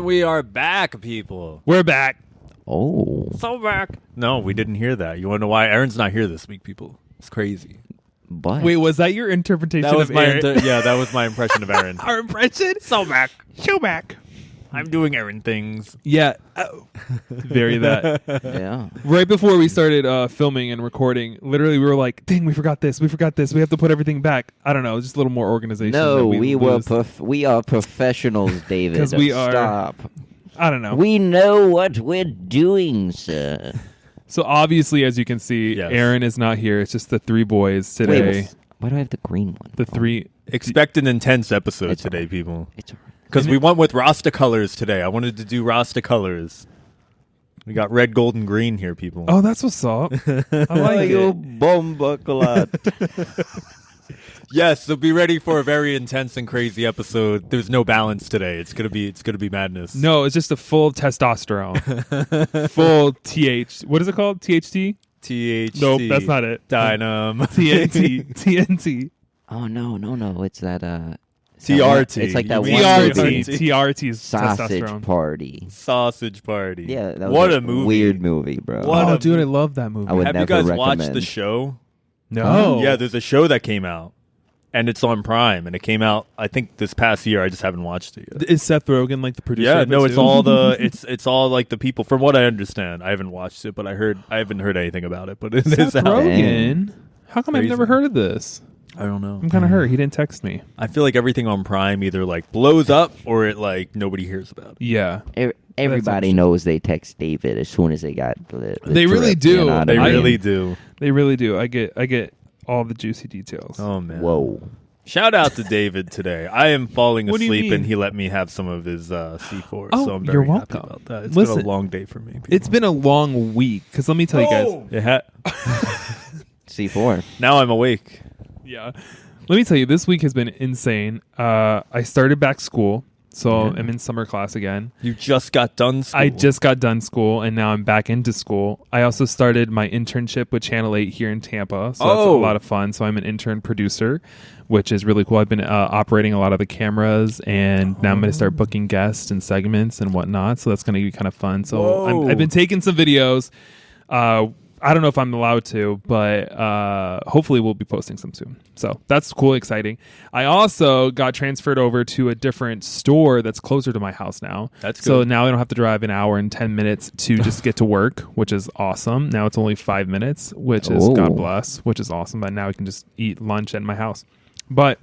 we are back, people. We're back. Oh. So back. No, we didn't hear that. You want to know why? Erin's not here this week, people. It's crazy. But Wait, was that your interpretation That was of my Erin? yeah, that was my impression of Erin. Our impression? So back. Show back. I'm doing Erin things. Yeah. Very that. yeah. Right before we started filming and recording, literally we were like, dang, we forgot this. We have to put everything back. I don't know, just a little more organization. No, we are professionals, David. Because we are. Stop. I don't know. We know what we're doing, sir. So obviously, as you can see, Yes. Erin is not here. It's just the three boys today. Wait, why do I have the green one? The three. Expect an intense episode It's today, all right. people. It's all right. Because we went with Rasta colors today. I wanted to do Rasta colors. We got red, gold, and green here, people. Oh, that's what's up. I like it. Yes, so be ready for a very intense and crazy episode. There's no balance today. It's gonna be madness. No, it's just a full testosterone. Full TH. What is it called? THT? THC. Nope, that's not it. Dynam. TNT. TNT. Oh, no. It's that, TRT. It's like that one TRT. movie. TRT is Sausage testosterone. Party. Sausage Party. Yeah, that was what a movie. Weird movie, bro. What Oh, a dude, I movie. love that movie. I would Have you never guys recommend. watched the show? No. Yeah, there's a show that came out, and it's on Prime, and it came out, I think, this past year. I just haven't watched it yet. Is Seth Rogen like the producer? Yeah, of it no, it's too? all the it's all like the people. From what I understand, I haven't watched it, but I haven't heard anything about it. But it Seth is out. Rogen. How come I've Crazy. never heard of this? I don't know. I'm kind of hurt. He didn't text me. I feel like everything on Prime either like blows up or it like nobody hears about it. Yeah. Everybody knows they text David as soon as they got the They really drip, do. you know what They I mean? really do. They really do. I get all the juicy details. Oh man. Whoa. Shout out to David today. I am falling What do you asleep mean? and he let me have some of his C4. Oh, so I'm you're very happy welcome. about that. It's Listen, been a long day for me. people. It's been a long week. Because let me tell you guys. It ha- C4. now I'm awake. Yeah. Let me tell you, this week has been insane. I started back school. So I'm in summer class again. You just got done school. I just got done school, and now I'm back into school. I also started my internship with Channel 8 here in Tampa, so that's a lot of fun. So I'm an intern producer, which is really cool. I've been operating a lot of the cameras, and now I'm going to start booking guests and segments and whatnot. So that's going to be kind of fun. So I've been taking some videos. I don't know if I'm allowed to, but hopefully we'll be posting some soon. So that's cool, exciting. I also got transferred over to a different store that's closer to my house now. That's good. So now I don't have to drive an hour and 10 minutes to just get to work, which is awesome. Now it's only 5 minutes, which is, God bless, which is awesome. But now I can just eat lunch at my house. But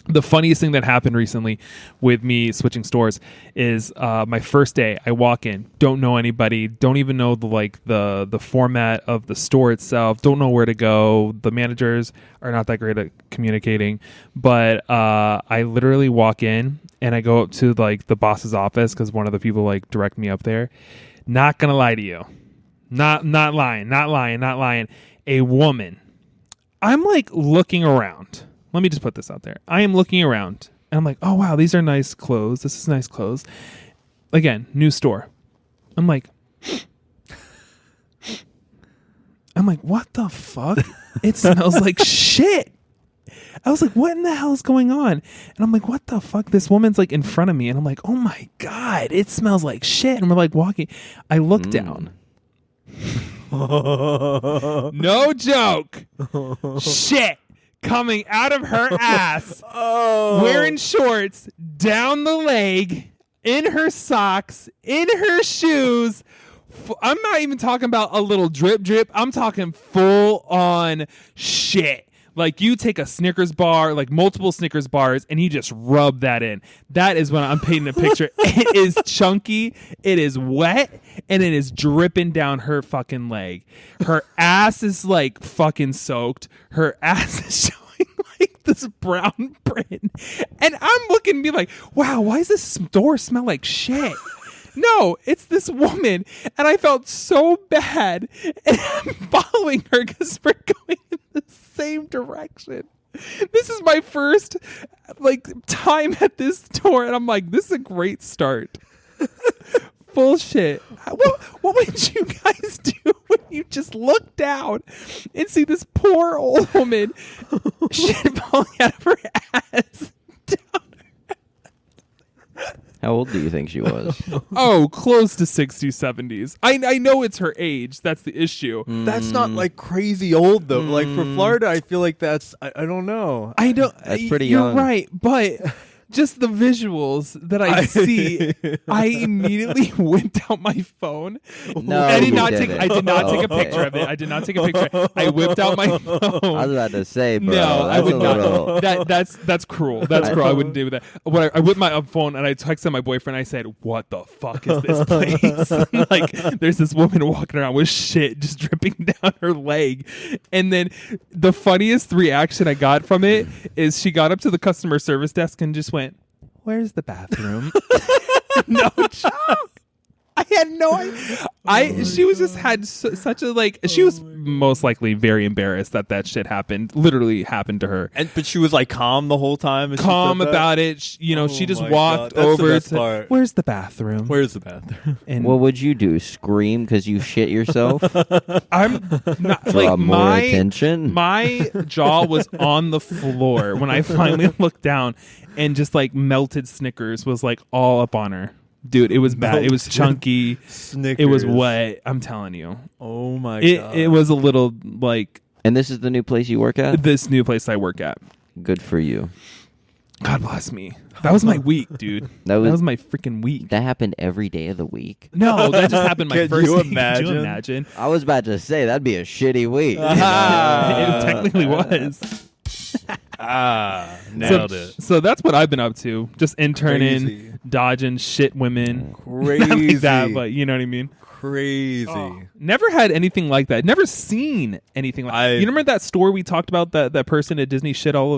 the funniest thing that happened recently with me switching stores is my first day. I walk in, don't know anybody, don't even know the format of the store itself, don't know where to go. The managers are not that great at communicating, but I literally walk in and I go up to like the boss's office because one of the people like direct me up there. Not gonna lie to you, not lying. A woman. I'm like looking around. Let me just put this out there. I am looking around and I'm like, oh, wow, these are nice clothes. This is nice clothes. Again, new store. I'm like, what the fuck? It smells like shit. I was like, what in the hell is going on? And I'm like, what the fuck? This woman's like in front of me. And I'm like, oh my God, it smells like shit. And we're like walking. I look down. No joke. Shit. Coming out of her ass, wearing shorts, down the leg, in her socks, in her shoes. I'm not even talking about a little drip. I'm talking full on shit. Like you take a Snickers bar, like multiple Snickers bars, and you just rub that in. That is when I'm painting a picture. It is chunky, it is wet, and it is dripping down her fucking leg. Her ass is like fucking soaked. Her ass is showing like this brown print. And I'm looking and be like, wow, why does this store smell like shit? No, it's this woman. And I felt so bad. And I'm following her because we're going in the same direction. This is my first time at this store. And I'm like, this is a great start. Bullshit. What would you guys do when you just look down and see this poor old woman shit falling out of her ass? How old do you think she was? Oh, close to 60s, 70s. I know it's her age. That's the issue. That's not like crazy old though. Like for Florida, I feel like that's I don't know. I don't. That's pretty You're young. right, but just the visuals that I see, I immediately whipped out my phone. No, I did you not didn't. take. I did not take a Okay. picture of it. I did not take a picture. I whipped out my I was phone. about to say, bro. No, I that's would a not. little- That's cruel. That's cruel. I wouldn't do that. When I whipped my phone and I texted my boyfriend, I said, "What the fuck is this place?" Like, there's this woman walking around with shit just dripping down her leg, and then the funniest reaction I got from it is she got up to the customer service desk and just went, "Where's the bathroom?" No joke. I had no idea. She was just had such a like. She was most likely very embarrassed that shit happened. Literally happened to her. But she was like calm the whole time. as she Calm said that? about it. She Oh just my walked God, that's the over best to. part. Where's the bathroom? Where's the bathroom? And What would you do? Scream because you shit yourself? I'm not Draw like more my attention? my jaw was on the floor when I finally looked down, and just like melted Snickers was like all up on her. Dude, it was bad. It was Melted chunky. Snickers. It was wet. I'm telling you. Oh my god. It was a little like And this is the new place you work at? this new place I work at. Good for you. God bless me. That was my week, dude. That That was- was my freaking week. That happened every day of the week. No, that just happened my Can first you week. Could imagine? you imagine? I was about to say, that'd be a shitty week. It technically was. Nailed it. So that's what I've been up to. Just interning, Crazy. dodging shit women. Crazy. Not like that, but you know what I mean? Crazy. Never had anything like that. Never seen anything like that. You remember that story we talked about, that person at Disney shit all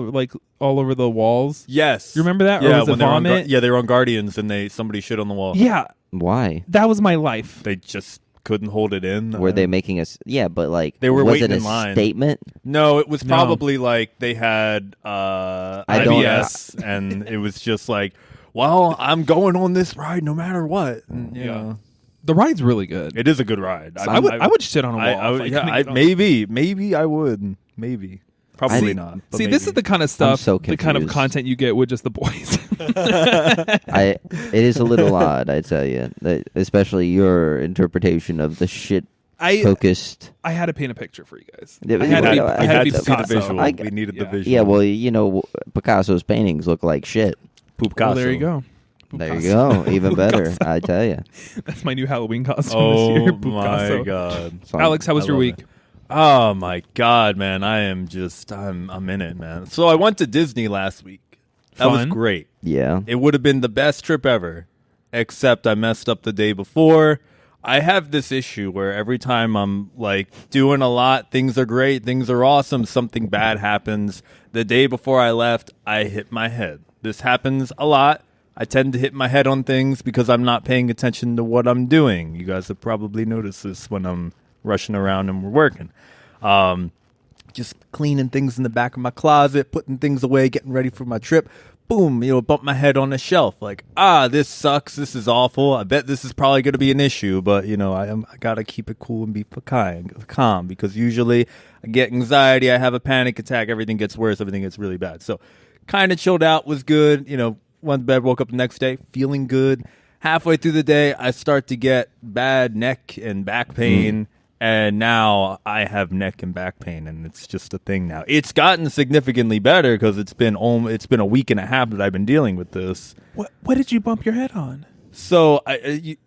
over the walls? Yes. You remember that? Or Yeah, was it when they were on vomit? they were on Guardians and somebody shit on the wall. Yeah, Why? that was my life. They just couldn't hold it in. Were they making us? Yeah, but like, They were was waiting it a in line. statement? No, it was No. probably like they had don't- IBS and it was just like, well, I'm going on this ride no matter what. And, you know, The ride's really good. it is a good ride. I would shit on a wall. if I couldn't get on. maybe I would. Maybe. Probably not. but See, this is maybe. the kind of stuff, so the kind of confused. content you get with just the boys. It is a little odd, I tell you, especially your interpretation of the shit focused. I had to paint a picture for you guys. Yeah, I had to be, I I had to be to see the Picasso. visual. I- We needed the yeah. visual. Yeah, well, you know, Picasso's paintings look like shit. Well, there you go. There you go, even better. I tell you. That's my new Halloween costume this year. Oh my Picasso. god. Alex, how was I your love week? it. Oh my god, man! I'm in it, man. So I went to Disney last week. That was Fun. great. Yeah. It would have been the best trip ever, except I messed up the day before. I have this issue where every time I'm like doing a lot, things are great, things are awesome, something bad happens. The day before I left, I hit my head. This happens a lot. I tend to hit my head on things because I'm not paying attention to what I'm doing. You guys have probably noticed this when I'm rushing around and we're working. Just cleaning things in the back of my closet, putting things away, getting ready for my trip. Boom, bump my head on the shelf. Like, this sucks. This is awful. I bet this is probably going to be an issue, but I got to keep it cool and be calm because usually I get anxiety. I have a panic attack. Everything gets worse. Everything gets really bad. So kind of chilled out, was good. Went to bed, woke up the next day feeling good. Halfway through the day, I start to get bad neck and back pain. And now I have neck and back pain, and it's just a thing now. It's gotten significantly better because it's been a week and a half that I've been dealing with this. What did you bump your head on? So it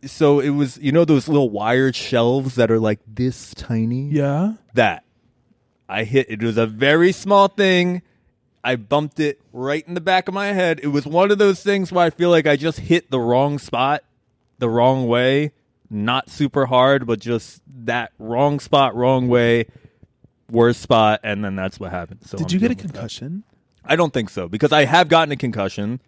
was those little wired shelves that are like this tiny. Yeah. That I hit. It was a very small thing. I bumped it right in the back of my head. It was one of those things where I feel like I just hit the wrong spot, the wrong way. Not super hard, but just that wrong spot, wrong way, worst spot, and then that's what happened. So Did you get a concussion? I don't think so, because I have gotten a concussion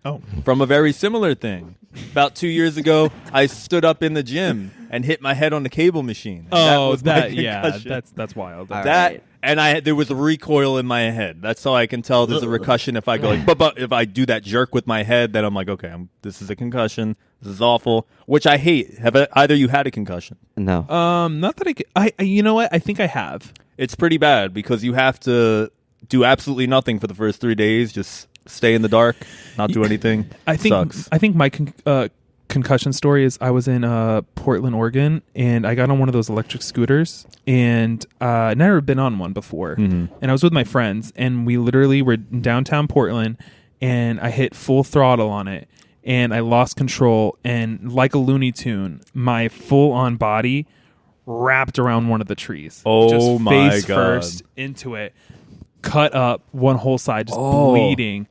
from a very similar thing. About 2 years ago, I stood up in the gym and hit my head on the cable machine. And that's wild. There was a recoil in my head. That's how I can tell there's a concussion if I go like, but if I do that jerk with my head, then I'm like, okay, this is a concussion. This is awful, which I hate. Have either you had a concussion? No. Not that I you know what? I think I have. It's pretty bad because you have to do absolutely nothing for the first 3 days. Just stay in the dark, not do anything. I think Sucks. I think my concussion story is I was in Portland, Oregon, and I got on one of those electric scooters, and I'd never been on one before. And I was with my friends, and we literally were in downtown Portland, and I hit full throttle on it, and I lost control, and like a Looney Tune, my full-on body wrapped around one of the trees. Oh, just my face God. first into it, cut up one whole side, just bleeding.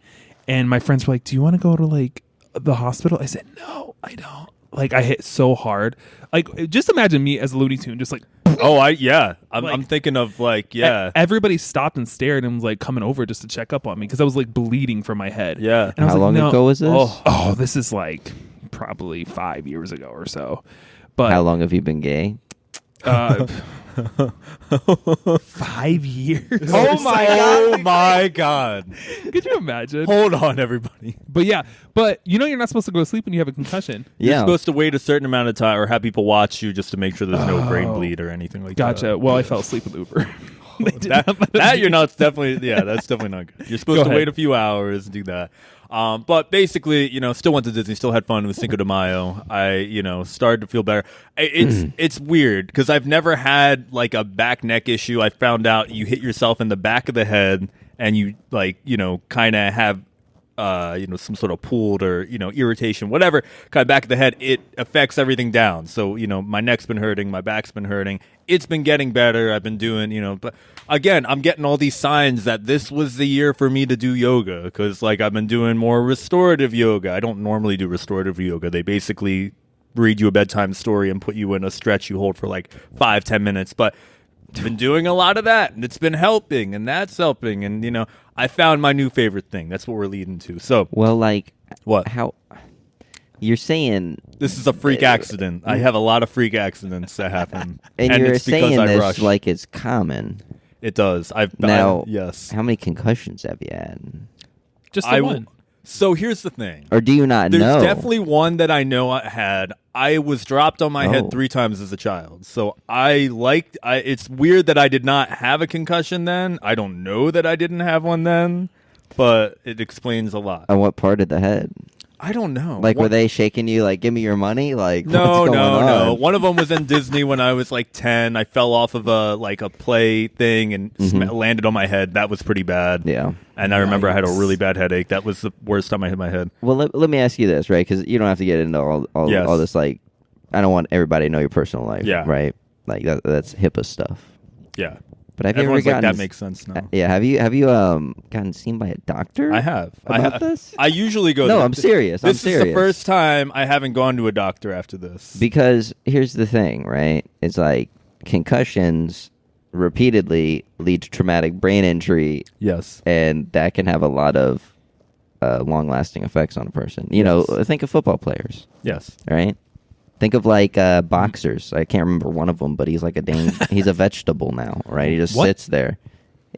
And my friends were like, do you want to go to like the hospital? I said, no, I don't. Like, I hit so hard. Like, just imagine me as a Looney Tune, just like, I'm thinking of like, everybody stopped and stared and was like coming over just to check up on me because I was like bleeding from my head. Yeah. And I was How like, long no. ago was this? Oh, this is like probably 5 years ago or so. But How long have you been gay? 5 years. Oh my God. Could you imagine? Hold on, everybody. But yeah, you're not supposed to go to sleep when you have a concussion. You're Yeah. supposed to wait a certain amount of time or have people watch you just to make sure there's no brain bleed or anything like that. Gotcha. Well, I fell asleep with Uber. That you're not definitely that's definitely not good. You're supposed Go to ahead. wait a few hours and do that. But basically, still went to Disney, still had fun with Cinco de Mayo. I, started to feel better. It's weird because I've never had like a back neck issue. I found out you hit yourself in the back of the head and you kind of have some sort of pulled or, irritation, whatever, kind of back of the head, it affects everything down. So, my neck's been hurting, my back's been hurting. It's been getting better. I've been doing, but again, I'm getting all these signs that this was the year for me to do yoga because, like, I've been doing more restorative yoga. I don't normally do restorative yoga. They basically read you a bedtime story and put you in a stretch you hold for like 5-10 minutes. But I've been doing a lot of that, and it's been helping, and that's helping. And, I found my new favorite thing. That's what we're leading to. So, Well, like, what? how you're saying, This is a freak accident. I have a lot of freak accidents that happen. and you're it's because saying I this rush. like it's common. It does. Now, yes. How many concussions have you had? Just the one. So here's the thing. Or do you not There's know? definitely one that I know I had. I was dropped on my Oh. head 3 times as a child. So it's weird that I did not have a concussion then. I don't know that I didn't have one then, but it explains a lot. On what part of the head? I don't know. Like, were One- they shaking you like, give me your money? Like, No, what's going no, on? no. One of them was in Disney when I was like 10. I fell off of a play thing and landed on my head. That was pretty bad. Yeah. And I remember I had a Yikes. really bad headache. That was the worst time I hit my head. Well, let me ask you this, right? Because you don't have to get into Yes. all this. Like, I don't want everybody to know your personal life. Yeah. Right. Like that's HIPAA stuff. Yeah. But have you ever Everyone's like, gotten that makes sense now. Yeah. Have you gotten seen by a doctor? I have. About this? I usually go. No, there. I'm serious. This I'm is the serious. first time I haven't gone to a doctor after this. Because here's the thing, right? It's like concussions repeatedly lead to traumatic brain injury, Yes. and that can have a lot of long-lasting effects on a person. You know, think of football players, Yes. right? Think of like boxers. I can't remember one of them, but he's like he's a vegetable now, right? He just What? sits there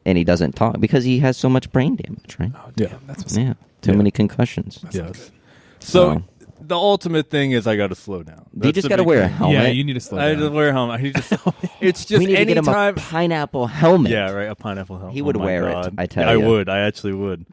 and he doesn't talk because he has so much brain damage, right? Oh, damn. Yeah. That's what's Yeah, too Yeah. many concussions. Yes. So Wow. the ultimate thing is I got to slow down. You That's just the got to big wear a thing. helmet. Yeah, you need to slow I down. just wear a helmet. It's just we need to get him a anytime. pineapple helmet. Yeah, right. A pineapple helmet. He would Oh my wear it, God. I tell I ya. would. I actually would.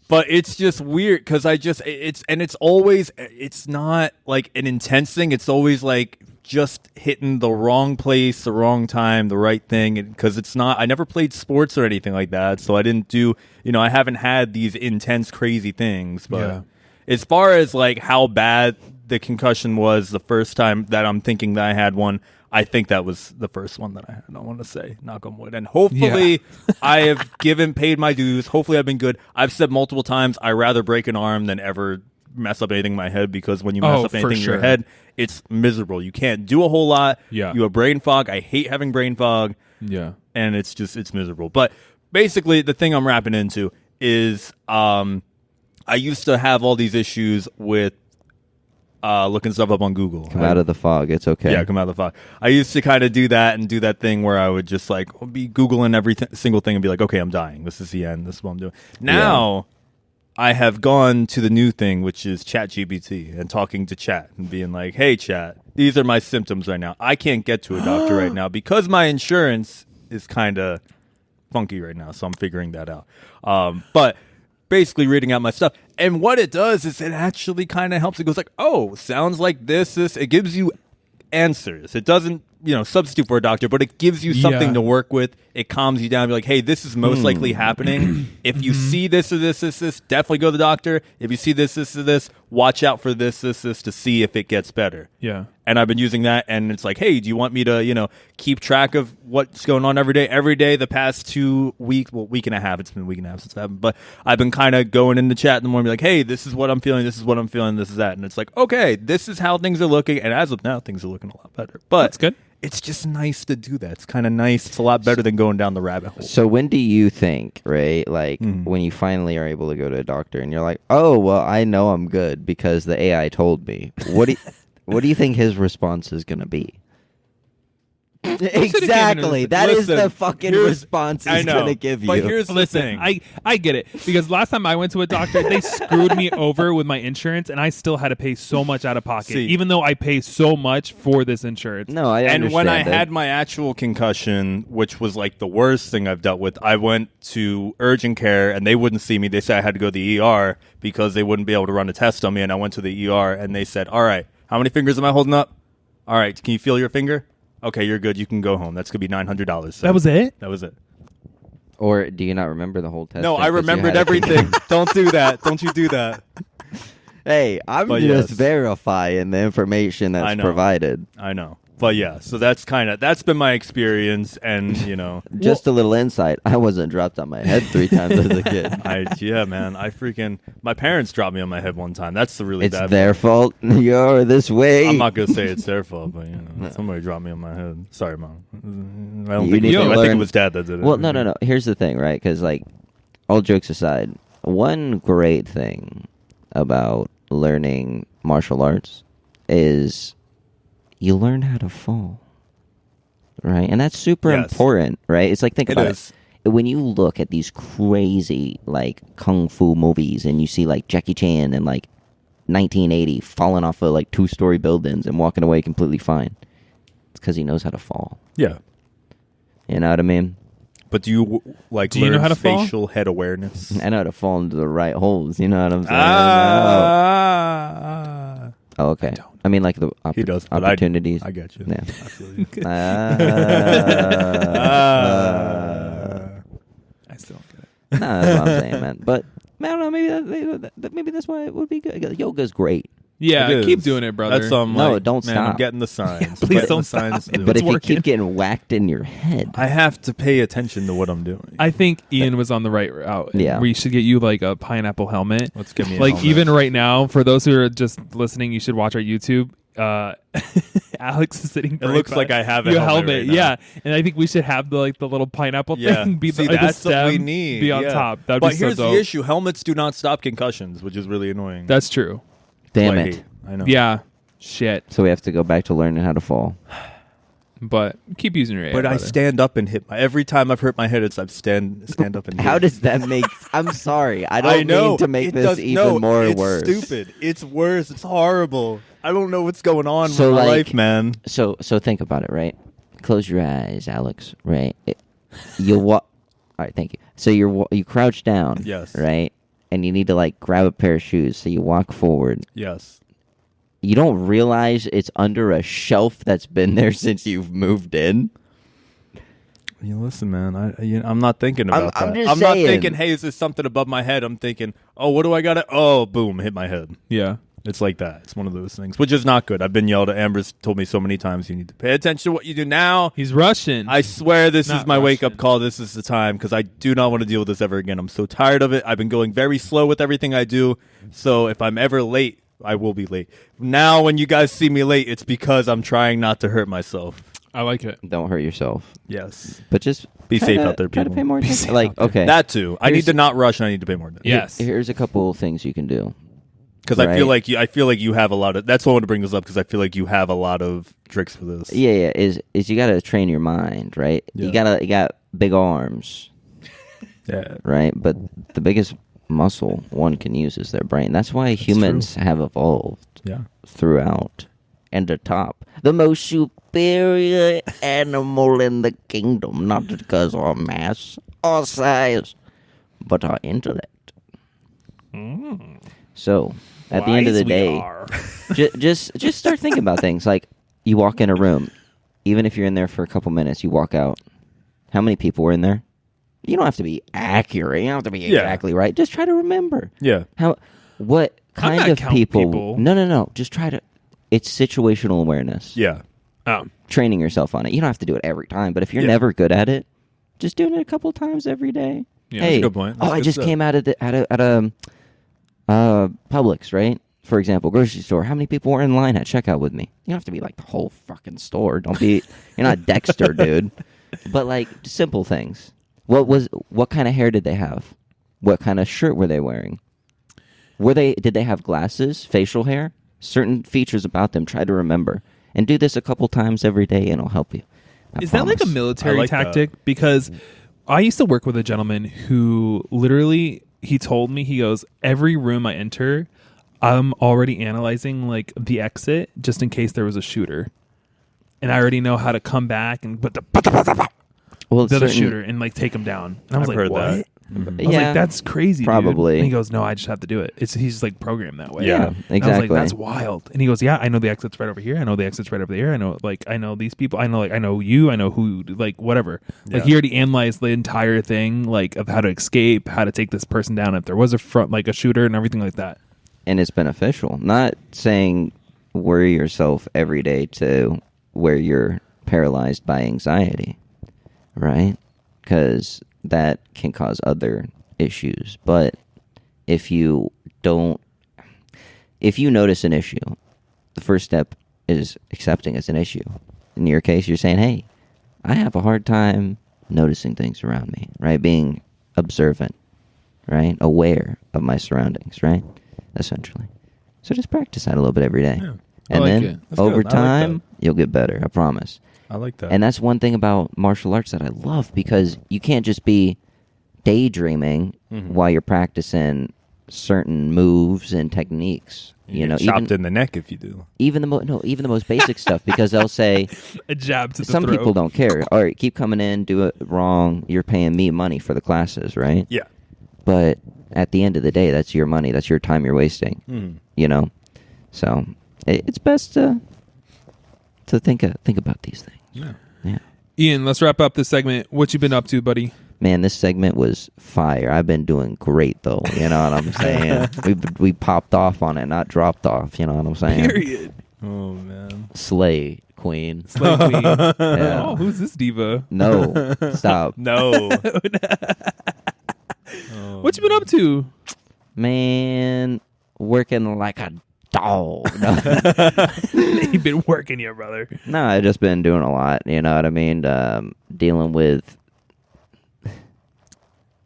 But it's just weird because it's always, it's not like an intense thing. It's always like just hitting the wrong place, the wrong time, the right thing. Because it's not, I never played sports or anything like that. So I didn't do, I haven't had these intense, crazy things. But Yeah. as far as like how bad the concussion was the first time that I'm thinking that I had one, I think that was the first one that I had. I want to say, knock on wood. And hopefully I have paid my dues. Hopefully I've been good. I've said multiple times, I'd rather break an arm than ever mess up anything in my head, because when you mess up for anything in your sure. head, it's miserable. You can't do a whole lot. Yeah. You have brain fog. I hate having brain fog. Yeah. And it's miserable. But basically the thing I'm wrapping into is I used to have all these issues with looking stuff up on Google. Come out of the fog. It's okay. Yeah, come out of the fog. I used to kind of do that and do that thing where I would just like be Googling every single thing and be like, okay, I'm dying. This is the end. This is what I'm doing. Now I have gone to the new thing, which is ChatGPT, and talking to Chat and being like, hey, Chat, these are my symptoms right now. I can't get to a doctor right now because my insurance is kind of funky right now. So I'm figuring that out. But basically reading out my stuff. And what it does is it actually kind of helps. It goes like, oh, sounds like this. It gives you answers. It doesn't, substitute for a doctor, but it gives you something to work with. It calms you down. Be like, hey, this is most likely happening. If you see this or this, definitely go to the doctor. If you see this or this, watch out for this to see if it gets better. Yeah. And I've been using that, and it's like, hey, do you want me to, keep track of what's going on every day? Every day, the past 2 weeks, week and a half. It's been a week and a half since it happened, but I've been kind of going in the chat in the morning, be like, hey, this is what I'm feeling. This is what I'm feeling. This is that, and it's like, okay, this is how things are looking. And as of now, things are looking a lot better. But that's good. It's just nice to do that. It's kind of nice. It's a lot better than going down the rabbit hole. So when do you think, right? Like when you finally are able to go to a doctor and you're like, oh, well, I know I'm good because the AI told me. What do you think his response is going to be? Exactly. That is the fucking response he's going to give you. But here's the thing. I get it. Because last time I went to a doctor, they screwed me over with my insurance, and I still had to pay so much out of pocket, even though I pay so much for this insurance. No, I understand. And when I had my actual concussion, which was like the worst thing I've dealt with, I went to urgent care, and they wouldn't see me. They said I had to go to the ER because they wouldn't be able to run a test on me, and I went to the ER, and they said, all right, how many fingers am I holding up? All right, can you feel your finger? Okay, you're good. You can go home. That's going to be $900. So that was it? That was it. Or do you not remember the whole test? No, I remembered everything. Don't do that. Don't you do that. Hey, I'm just verifying the information that's provided. I know. But yeah, so that's been my experience, and just a little insight. I wasn't dropped on my head 3 times as a kid. My parents dropped me on my head one time. That's the really bad. It's their fault. You're this way. I'm not gonna say it's their fault, but somebody dropped me on my head. Sorry, Mom. I think it was Dad that did it. Well, no. Here's the thing, right? Because all jokes aside, one great thing about learning martial arts is you learn how to fall, right? And that's super important, right? It's like, think about it. When you look at these crazy, kung fu movies and you see, Jackie Chan in, 1980 falling off of, 2-story buildings and walking away completely fine, it's because he knows how to fall. Yeah. You know what I mean? But do you, you know how to facial head awareness? I know how to fall into the right holes. You know what I'm saying? Oh, okay. I mean, the he does, opportunities. I get you. Yeah. I feel you. I still don't get it. No, that's what I'm saying, man. But I don't know. Maybe that's why it would be good. Yoga's great. Yeah, keep doing it, brother. That's no, don't stop. I'm getting the signs. Yeah, please don't stop. But if you keep getting whacked in your head, I have to pay attention to what I'm doing. I think Ian was on the right route. Yeah, we should get you a pineapple helmet. Let's get me a helmet. Even right now, for those who are just listening, you should watch our YouTube. Alex is sitting. It looks like I have a helmet. Right and I think we should have the little pineapple thing. Be that's the stem, what we need. Be on top. That'd but be so here's dope. the issue: helmets do not stop concussions, which is really annoying. That's true. Damn it! I know. Yeah. Shit. So we have to go back to learning how to fall. But keep using your. But I stand up and hit every time I've hurt my head. I've stand up and. How does that make? I'm sorry. I don't mean to make this even more worse. It's stupid. It's worse. It's horrible. I don't know what's going on with my life, man. So think about it, right? Close your eyes, Alex. Right? You walk. All right, thank you. So you crouch down. Yes. Right, and you need to grab a pair of shoes. So you walk forward. Yes. You don't realize it's under a shelf that's been there since you've moved in. Listen, man. I'm not thinking about that. I'm not thinking, hey, is there something above my head? I'm thinking, oh, what do I got? Oh, boom, hit my head. Yeah. It's like that. It's one of those things, which is not good. I've been yelled at. Amber's told me so many times, you need to pay attention to what you do now. He's rushing. I swear this is my wake-up call. This is the time, because I do not want to deal with this ever again. I'm so tired of it. I've been going very slow with everything I do. So if I'm ever late, I will be late. Now, when you guys see me late, it's because I'm trying not to hurt myself. I like it. Don't hurt yourself. Yes. But just be safe out there, people. Try to pay more attention. Okay. That too. I need to not rush, and I need to pay more attention. Yes. Here's a couple of things you can do. Because I feel like you have a lot of. That's why I want to bring this up, because I feel like you have a lot of tricks for this. Yeah. Is you got to train your mind, right? Yeah. You got big arms. Yeah. Right, but the biggest muscle one can use is their brain. That's why humans have evolved. Yeah. Throughout and the top, the most superior animal in the kingdom, not because of our mass or size, but our intellect. So at the end of the day, just start thinking about things. Like you walk in a room, even if you're in there for a couple minutes, you walk out. How many people were in there? You don't have to be accurate. You don't have to be exactly right. Just try to remember. Yeah. What kind of people? No. Just try to. It's situational awareness. Yeah. Training yourself on it. You don't have to do it every time, but if you're never good at it, just doing it a couple times every day. Yeah, hey, that's a good point. That's I just came out of at a Publix, right? For example, grocery store. How many people were in line at checkout with me? You don't have to be like the whole fucking store. Don't be. You're not Dexter, dude. But like simple things. What kind of hair did they have? What kind of shirt were they wearing? Did they have glasses, facial hair? Certain features about them, try to remember. And do this a couple times every day, and it'll help you. Is that like a military tactic? Because I used to work with a gentleman who literally, he told me, he goes, every room I enter, I'm already analyzing like the exit just in case there was a shooter. And I already know how to come back and put the other shooter and like take him down. And I was like, what? That. I was like, that's crazy, probably. Dude. And he goes, no, I just have to do it. He's just like programmed that way. Yeah, exactly. And I was like, that's wild. And he goes, yeah, I know the exit's right over here. I know the exit's right over there. I know these people. I know you. I know who, like whatever. Yeah. Like he already analyzed the entire thing, like of how to escape, how to take this person down if there was a shooter and everything like that. And it's beneficial. Not saying worry yourself every day to where you're paralyzed by anxiety, right? Because that can cause other issues. But if you notice an issue, the first step is accepting it's an issue. In your case, you're saying, hey, I have a hard time noticing things around me, right? Being observant, right? Aware of my surroundings, right? Essentially. So just practice that a little bit every day. Yeah. And then over good. time, you'll get better, I promise. I like that. And that's one thing about martial arts that I love, because you can't just be daydreaming while you're practicing certain moves and techniques. You know, chopped in the neck if you do. Even the most basic stuff, because they'll say a jab to the some throat. people don't care. All right, keep coming in, do it wrong. You're paying me money for the classes, right? Yeah. But at the end of the day, that's your money. That's your time you're wasting. You know, so it's best to think about these things. Yeah. Ian, let's wrap up this segment. What you been up to, buddy? Man, this segment was fire. I've been doing great, though. You know what I'm saying? we popped off on it, not dropped off. You know what I'm saying? Period. Oh, man. Slay queen. Slay queen. Yeah. Oh, who's this diva? No, stop. No. What you been up to? Man, working like a dog. No. You've been working here, brother. No, I've just been doing a lot. You know what I mean? Dealing with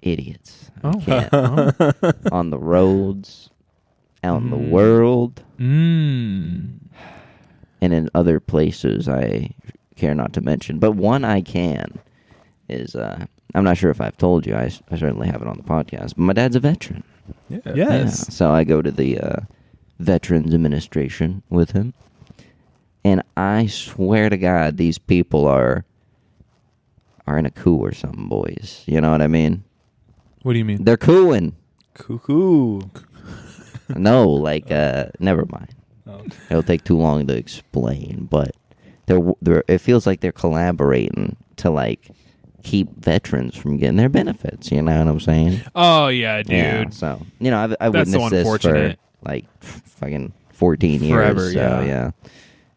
idiots. I can't. On the roads, out in the world, and in other places I care not to mention. But one I can is, I'm not sure if I've told you, I certainly have it on the podcast, but my dad's a veteran. Yeah. Yes. Yeah, so I go to the Veterans Administration with him. And I swear to God, these people are in a coup or something, boys. You know what I mean? What do you mean? They're cooing. Cuckoo. No, like, never mind. Oh. It'll take too long to explain, but it feels like they're collaborating to, like, keep veterans from getting their benefits. You know what I'm saying? Oh, yeah, dude. Yeah, so, you know, I That's so witnessed this for, unfortunate. like, fucking 14 years. Forever, so, yeah.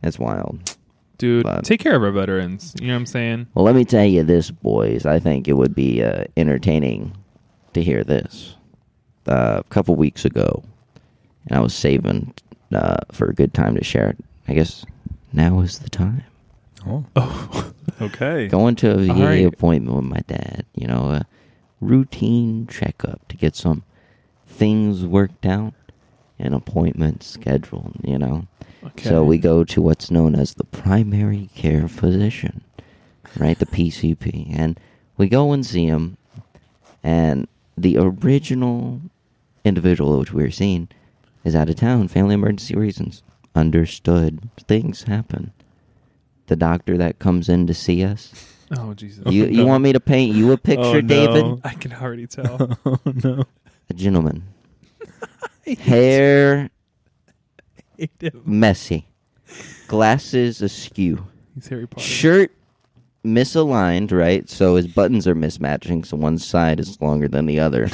It's wild. Dude, But- take care of our veterans. You know what I'm saying? Well, let me tell you this, boys. I think it would be entertaining to hear this. A couple weeks ago, and I was saving for a good time to share it. I guess now is the time. Oh. Okay. Going to a VA right. appointment with my dad. You know, a routine checkup to get some things worked out, an appointment scheduled, you know. Okay. So we go to what's known as the primary care physician, right? The PCP. And we go and see him, and the original individual which we were seeing is out of town, family emergency reasons. Understood. Things happen. The doctor that comes in to see us, Oh, Jesus. you want me to paint you a picture, Oh, no. David? I can already tell. Oh, no. A gentleman Hair Hate him. messy. Glasses askew. He's Harry Potter. Shirt misaligned, right? So his buttons are mismatching, so one side is longer than the other.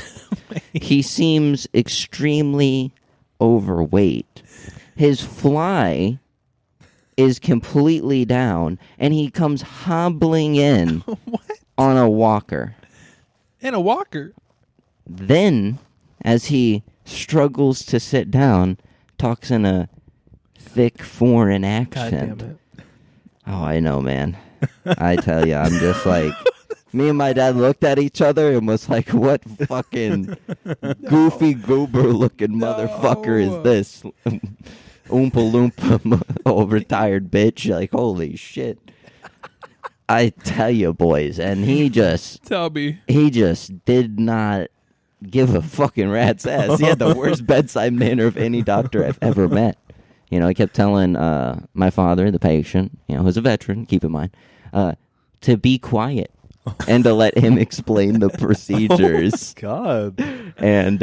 He seems extremely overweight. His fly is completely down, and he comes hobbling in on a walker. And a walker. Then, as he struggles to sit down, talks in a thick foreign God accent. damn it. Oh, I know, man. I tell you, I'm just like, me and my dad looked at each other and was like, what fucking goofy goober looking motherfucker is this? Oompa Loompa, old retired bitch. Like, holy shit. I tell you, boys. And he just did not give a fucking rat's ass. He had the worst bedside manner of any doctor I've ever met. You know, he kept telling my father, the patient, you know, who's a veteran, keep in mind, to be quiet and to let him explain the procedures. Oh, God. And,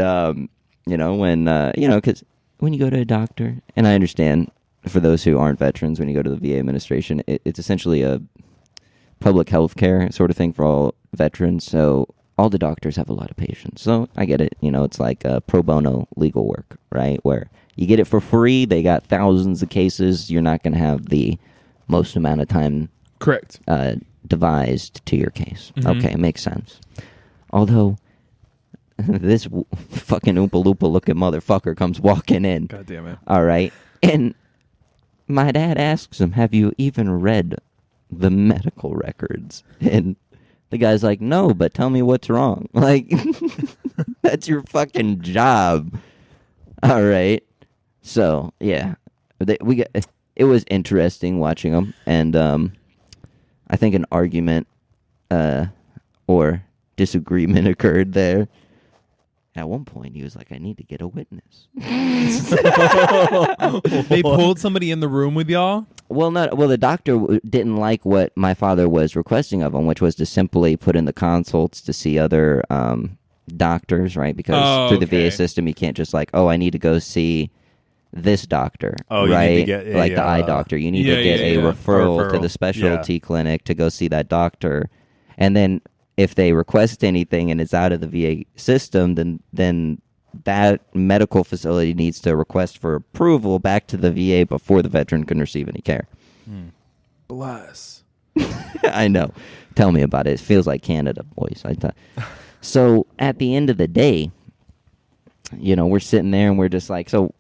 you know, when, you know, because when you go to a doctor, and I understand for those who aren't veterans, when you go to the VA administration, it's essentially a public health care sort of thing for all veterans. So all the doctors have a lot of patients. So I get it. You know, it's like pro bono legal work, right? Where you get it for free. They got thousands of cases. You're not going to have the most amount of time Correct. Devised to your case. Mm-hmm. Okay, it makes sense. Although this fucking Oompa Loompa looking motherfucker comes walking in. God damn it. All right. And my dad asks him, have you even read the medical records? And the guy's like, no, but tell me what's wrong. Like, that's your fucking job. All right. So, yeah. It was interesting watching them. And I think an argument or disagreement occurred there. At one point, he was like, I need to get a witness. They pulled somebody in the room with y'all? Well, the doctor didn't like what my father was requesting of him, which was to simply put in the consults to see other doctors, right? Because through the VA system, you can't just like, I need to go see this doctor, right? You need to get the eye doctor. You need to get a referral to the specialty clinic to go see that doctor. And then if they request anything and it's out of the VA system, then that medical facility needs to request for approval back to the VA before the veteran can receive any care. Bless. I know. Tell me about it. It feels like Canada, boys. So at the end of the day, you know, we're sitting there and we're just like, so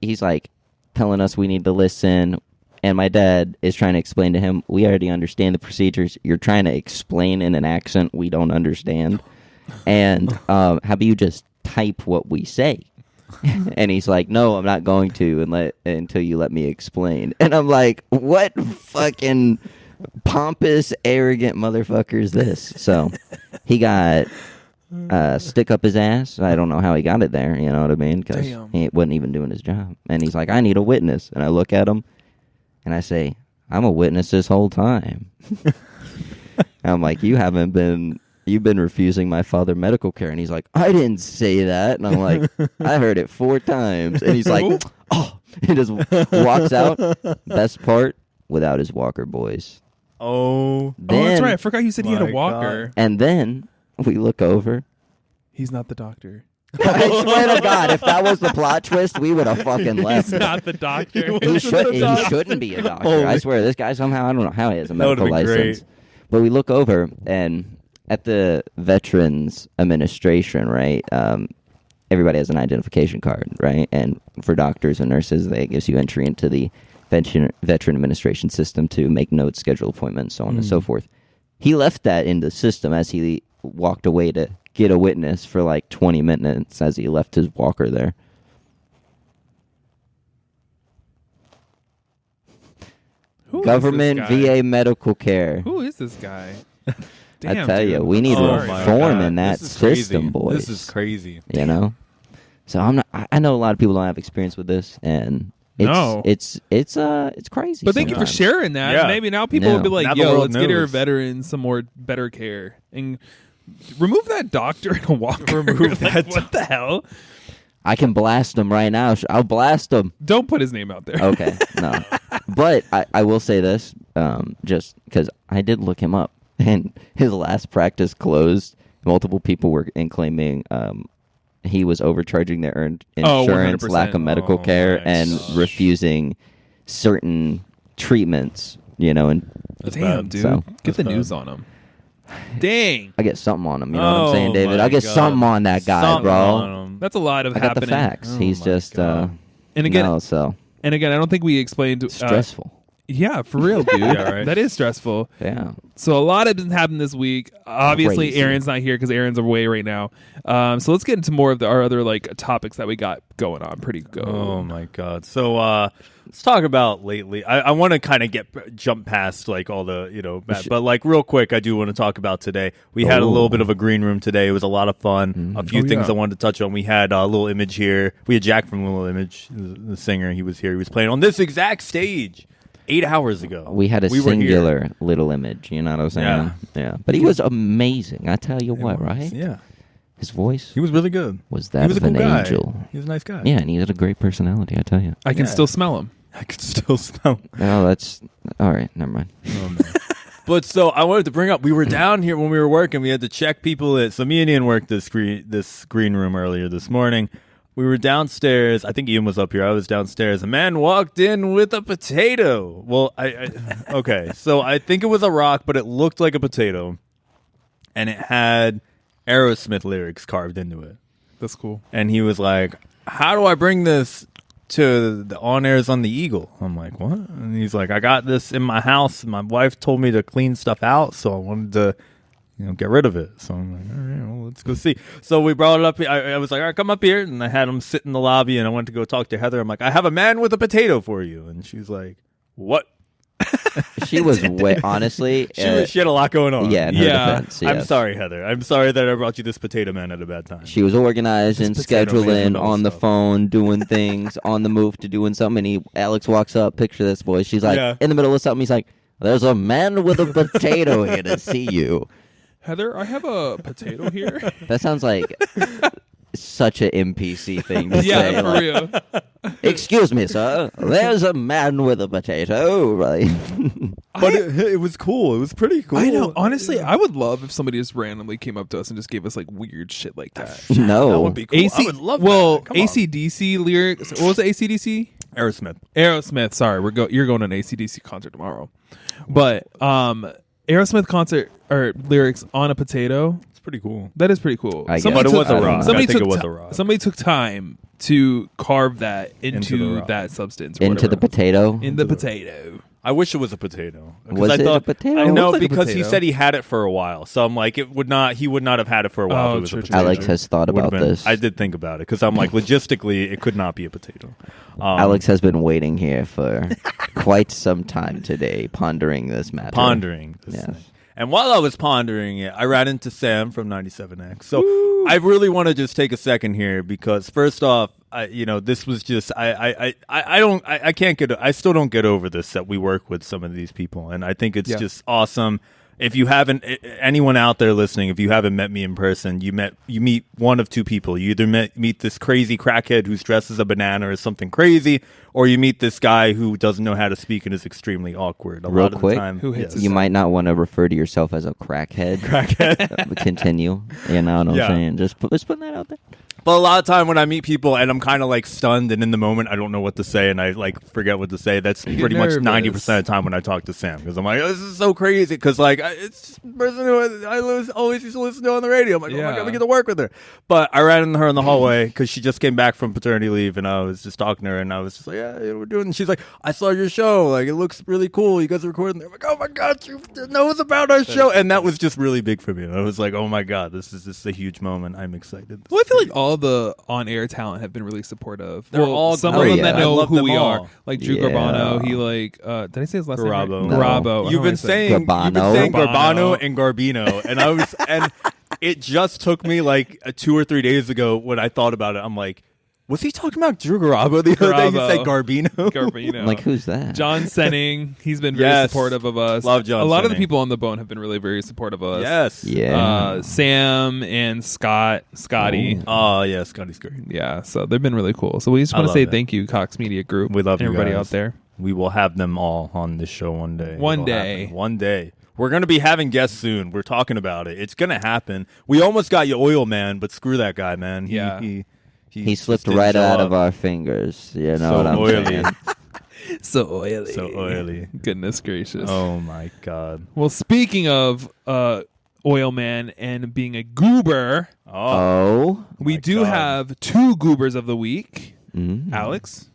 he's like telling us we need to listen. And my dad is trying to explain to him, we already understand the procedures. You're trying to explain in an accent we don't understand. And how about you just type what we say? And he's like, no, I'm not going to until you let me explain. And I'm like, what fucking pompous, arrogant motherfucker is this? So he got stick up his ass. I don't know how he got it there, you know what I mean? Because he wasn't even doing his job. And he's like, I need a witness. And I look at him. And I say, I'm a witness this whole time. I'm like, you've been refusing my father medical care. And he's like, I didn't say that. And I'm like, I heard it 4 times. And he's like, he just walks out. Best part, without his walker, boys. That's right. I forgot you said he had a walker. God. And then we look over. He's not the doctor. I swear to God, if that was the plot twist, we would have fucking left. He's not the doctor. He shouldn't be a doctor. I swear, this guy somehow, I don't know how he has a medical license. Great. But we look over, and at the Veterans Administration, right, everybody has an identification card, right? And for doctors and nurses, they gives you entry into the Veteran Administration system to make notes, schedule appointments, so on and so forth. He left that in the system as he walked away to get a witness for like 20 minutes as he left his walker there. Government VA medical care. Who is this guy? I tell you, we need reform in that system, boys. This is crazy. You know? So I know a lot of people don't have experience with this, and it's crazy. But thank you for sharing that. Yeah. Maybe now people will be like, Now the yo, world let's get our knows. veterans some more better care. And remove that doctor and a walker. Remove that. What the hell? I can blast him right now. I'll blast him. Don't put his name out there. Okay, no. But I will say this, just because I did look him up, and his last practice closed. Multiple people were claiming he was overcharging their earned insurance, 100%. lack of medical care, my and gosh. refusing certain treatments, and That's Damn, bad. dude. So- Get the That's news on him. Dang. I get something on him. You know what I'm saying, Oh, David? my I get God. something on that guy, Something bro. on him. That's a lot of I got happening. the facts. Oh He's my just God. And again, no, so I don't think we explained. stressful. Yeah, for real, dude. Yeah, right. That is stressful. Yeah. So a lot has happened this week. Obviously, Crazy. Erin's not here because Erin's away right now. So let's get into more of our other topics that we got going on. Pretty good. Oh my God! So let's talk about lately. I want to kind of jump past all the but real quick, I do want to talk about today. We had a little bit of a green room today. It was a lot of fun. A few things I wanted to touch on. We had a little image here. We had Jack from Little Image, the singer. He was here. He was playing on this exact stage 8 hours ago. We had a were here. singular Little Image. You know what I'm saying? Yeah. But he was amazing. I tell you what, right? Yeah, His voice he was really good. was He that was a of cool an guy. angel. He was a nice guy. Yeah, and he had a great personality. I tell you. I can Yeah. still smell him. I could still smell. Oh, that's all right. Never mind. Oh, man. But so I wanted to bring up, we were down here when we were working. We had to check people at. So me and Ian worked this green room earlier this morning. We were downstairs. I think Ian was up here. I was downstairs. A man walked in with a potato. Well, okay. So I think it was a rock, but it looked like a potato, and it had Aerosmith lyrics carved into it. That's cool. And he was like, "How do I bring this to the on airs on the Eagle?" I'm like, "What?" And he's like, "I got this in my house. My wife told me to clean stuff out, so I wanted to, get rid of it." So I'm like, "All right, well, let's go see." So we brought it up. I was like, "All right, come up here," and I had him sit in the lobby, and I went to go talk to Heather. I'm like, "I have a man with a potato for you," and she's like, "What?" She was honestly. She had a lot going on. Yeah, in her Yeah. defense, I'm yes. sorry, Heather. I'm sorry that I brought you this potato man at a bad time. She was organized and potato man scheduling and all on the stuff. phone, doing things, on the move to doing something. And Alex walks up, picture this boy. She's like, Yeah. in the middle of something. He's like, "There's a man with a potato here to see you." Heather, I have a potato here. That sounds like such an NPC thing to say. Yeah, for like, real. "Excuse me, sir. There's a man with a potato." Right? But it was cool. It was pretty cool. I know. Honestly, I would love if somebody just randomly came up to us and just gave us weird shit like that. No. That would be cool. I would love well, that. Come on. AC/DC lyrics. What was it? AC/DC? Aerosmith. Aerosmith. Sorry, you're going to an AC/DC concert tomorrow, but Aerosmith concert or lyrics on a potato. It's pretty cool. That is pretty cool. I guess. But it took- was a rock. Somebody I think took it was ti- a rock. Somebody took time to carve that Into into the rock. that substance. Or Into the whatever. potato. In the potato. I wish it was a potato. 'Cause Was I it a thought, potato? I It know looks like a because he potato. said he had it for a while. So I'm like, he would not have had it for a while if Oh, it was true, a true, potato. Alex has thought Would've about been- this. I did think about it because I'm like, logistically, it could not be a potato. Alex has been waiting here for quite some time today, pondering this matter. Pondering this Yes. thing. And while I was pondering it, I ran into Sam from 97X. So I really want to just take a second here because first off, this was just I still don't get over this that we work with some of these people, and I think it's Yeah. just awesome. If you haven't, anyone out there listening, if you haven't met me in person, you meet one of two people. You either meet this crazy crackhead who's dressed as a banana or something crazy, or you meet this guy who doesn't know how to speak and is extremely awkward. A Real lot of quick, the time, who hits You might not want to refer to yourself as a crackhead. crackhead. Continue. You know what I'm Yeah. saying? Just putting that out there. But a lot of time when I meet people and I'm kind of stunned and in the moment I don't know what to say and I forget what to say. That's pretty much nervous. 90% of the time when I talk to Sam because I'm like, oh, this is so crazy because it's the person who I always used to listen to on the radio. I'm like, oh my God, we get to work with her. But I ran into her in the hallway because she just came back from paternity leave and I was just talking to her and I was just like, yeah, we're doing. And she's like, I saw your show. It looks really cool. You guys are recording there. I'm like, oh my God, she knows about our show. And that was just really big for me. I was like, oh my God, this is just a huge moment. I'm excited. Well, I feel like all the on-air talent have been really supportive. They're all some great. of them Yeah. that I know love who them we all. are, like Drew Yeah. Garbano. He did I say his last Garabo. name? No. Right? Garabo. I don't You've know been what I said. saying you've been Garbano. saying Garbano Garbano. and Garbino, and I was, and it just took me 2 or 3 days ago when I thought about it. I'm like, Was he talking about Drew Garabo the other day? He Garabo. said Garbino. Garbino. I'm like, who's that? John Senning, he's been very Yes. supportive of us. Love John A lot of the Senning. people on the Bone have been really very supportive of us. Yes. Yeah. Sam and Scotty. Oh, yeah, Scotty's great. Yeah, so they've been really cool. So we just I want to love say it. thank you, Cox Media Group. We love and you everybody guys. out there. We will have them all on this show one day. One It'll day. happen. One day. We're going to be having guests soon. We're talking about it. It's going to happen. We almost got you Oil Man, but screw that guy, man. Yeah. He slipped just didn't right show out up. of our fingers. You know So what I'm oily. saying? So oily. So oily. Goodness gracious. Oh, my God. Well, speaking of Oil Man and being a goober, Oh. we my do God. have 2 goobers of the week. Mm. Alex?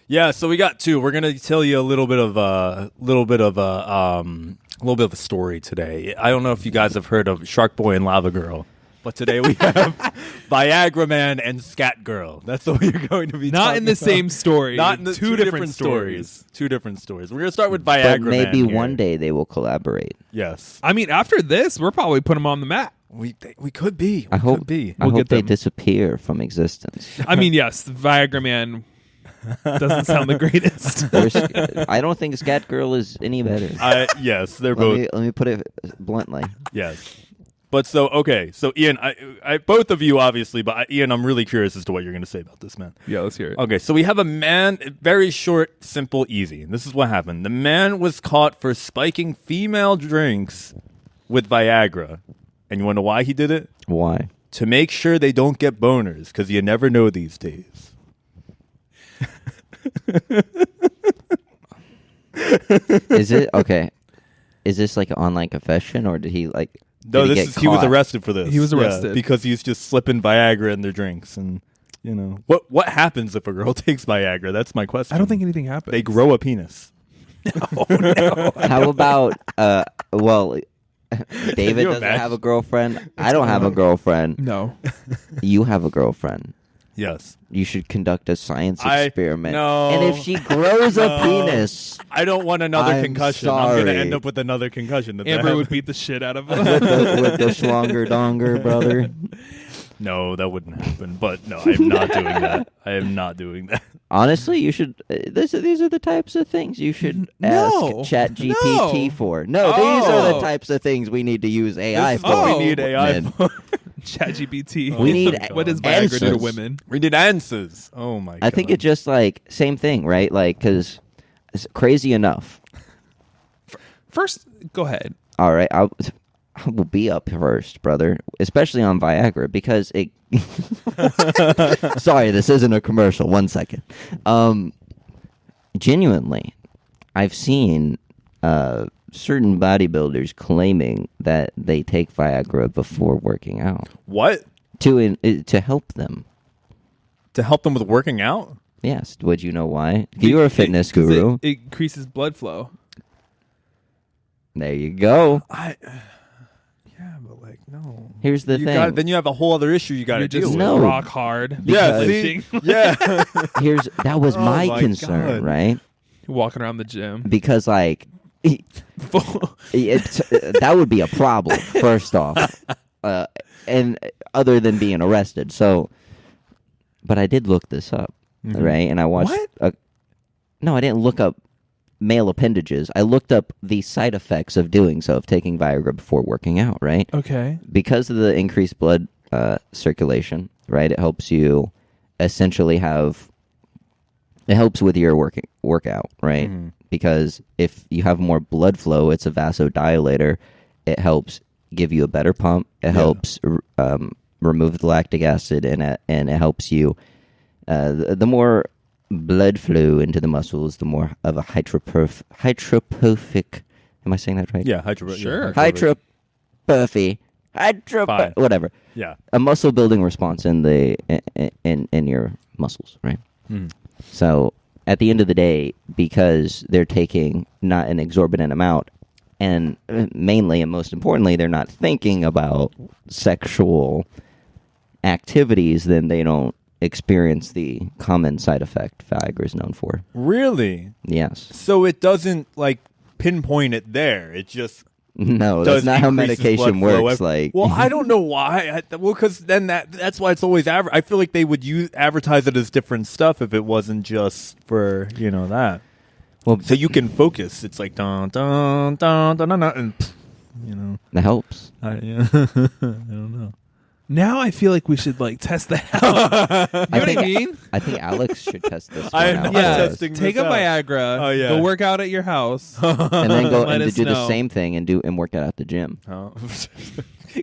Yeah, so we got 2. We're going to tell you a little bit of a story today. I don't know if you guys have heard of Shark Boy and Lava Girl, but today we have Viagra Man and Scat Girl. That's what we're going to be Not talking in the about. same story. Not in the two different stories. 2 different stories. We're going to start with Viagra But maybe Man here. one day they will collaborate. Yes. I mean, after this, we're probably putting them on the map. We could be. I We hope. could be. I We'll hope get they them. disappear from existence. I mean, yes, Viagra Man doesn't sound the greatest. I don't think Scat Girl is any better. Yes, they're both. Let me put it bluntly. Yes. But so Ian, I both of you obviously, but Ian, I'm really curious as to what you're going to say about this, man. Yeah, let's hear it. Okay, so we have a man, very short, simple, easy. This is what happened. The man was caught for spiking female drinks with Viagra. And you want to know why he did it? Why? To make sure they don't get boners, because you never know these days. Is it okay? Is this like an online confession, or did he like? No, did he get he was caught? arrested for this. He was Yeah, arrested. because he's just slipping Viagra in their drinks, and what happens if a girl takes Viagra? That's my question. I don't think anything happened. they grow a penis. How about well, David you doesn't imagine? have a girlfriend. I don't have a girlfriend. No. You have a girlfriend. Yes. You should conduct a science I- experiment. no. And if she grows a No. penis I don't want another I'm concussion. I'm going to sorry. end up with another concussion. That Amber that would happens. beat the shit out of with him. the schlonger donger, brother. No, that wouldn't happen. But no, I am not doing that. I am not doing that. Honestly, you should. These are the types of things you should No. ask ChatGPT No. for. No, these are the Oh. types of things we need to use AI This is for. what Oh. we need AI Man. for. ChatGPT. We need What does Viagra do to answers. women? We need answers. Oh, my God. I think it's just like same thing, right? Like, because it's crazy enough. First, go ahead. All right, I will be up first, brother, especially on Viagra because it. Sorry, this isn't a commercial. 1 second. Genuinely, I've seen certain bodybuilders claiming that they take Viagra before working out What? to help them. To help them with working out? Yes. Would you know why? You're a fitness 'Cause guru. It increases blood flow. There you go. Yeah, but like, no. Here's the You thing. then you have a whole other issue you got to You're deal just with. No. rock hard. Yeah, Because- see? Yeah. That was Oh my my concern, God. right? Walking around the gym. Because like that would be a problem first off, and other than being arrested. So, but I did look this up, right? And I watched. What? No, I didn't look up male appendages. I looked up the side effects of doing so, of taking Viagra before working out, right? Okay. Because of the increased blood circulation, right? It helps you essentially have. It helps with your workout, right? Mm-hmm. Because if you have more blood flow, it's a vasodilator. It helps give you a better pump. It helps remove the lactic acid, and it helps you. The more blood flow into the muscles, the more of a hydropophic. Am I saying that right? Yeah, Sure. Hydropophy. Fine. Whatever. Yeah. A muscle building response in the in your muscles, right? Mhm. So at the end of the day, because they're taking not an exorbitant amount, and mainly and most importantly, they're not thinking about sexual activities, then they don't experience the common side effect Viagra is known for. Really? Yes. So it doesn't like pinpoint it there. It just No, does that's not how increase his medication blood flow. works. Like, well, I don't know why. Because then that's why it's always I feel like they would advertise it as different stuff if it wasn't just for that. well, So you can focus. It's like dun dun dun dun dun, dun and that helps. I don't know. Now I feel like we should like test that out. You know what I mean? I think Alex should test this. I am one out not Yeah, first. testing take this a out. Viagra. Oh, yeah. Go work out at your house. and then go Let and us do the know. same thing and work out at the gym. Oh.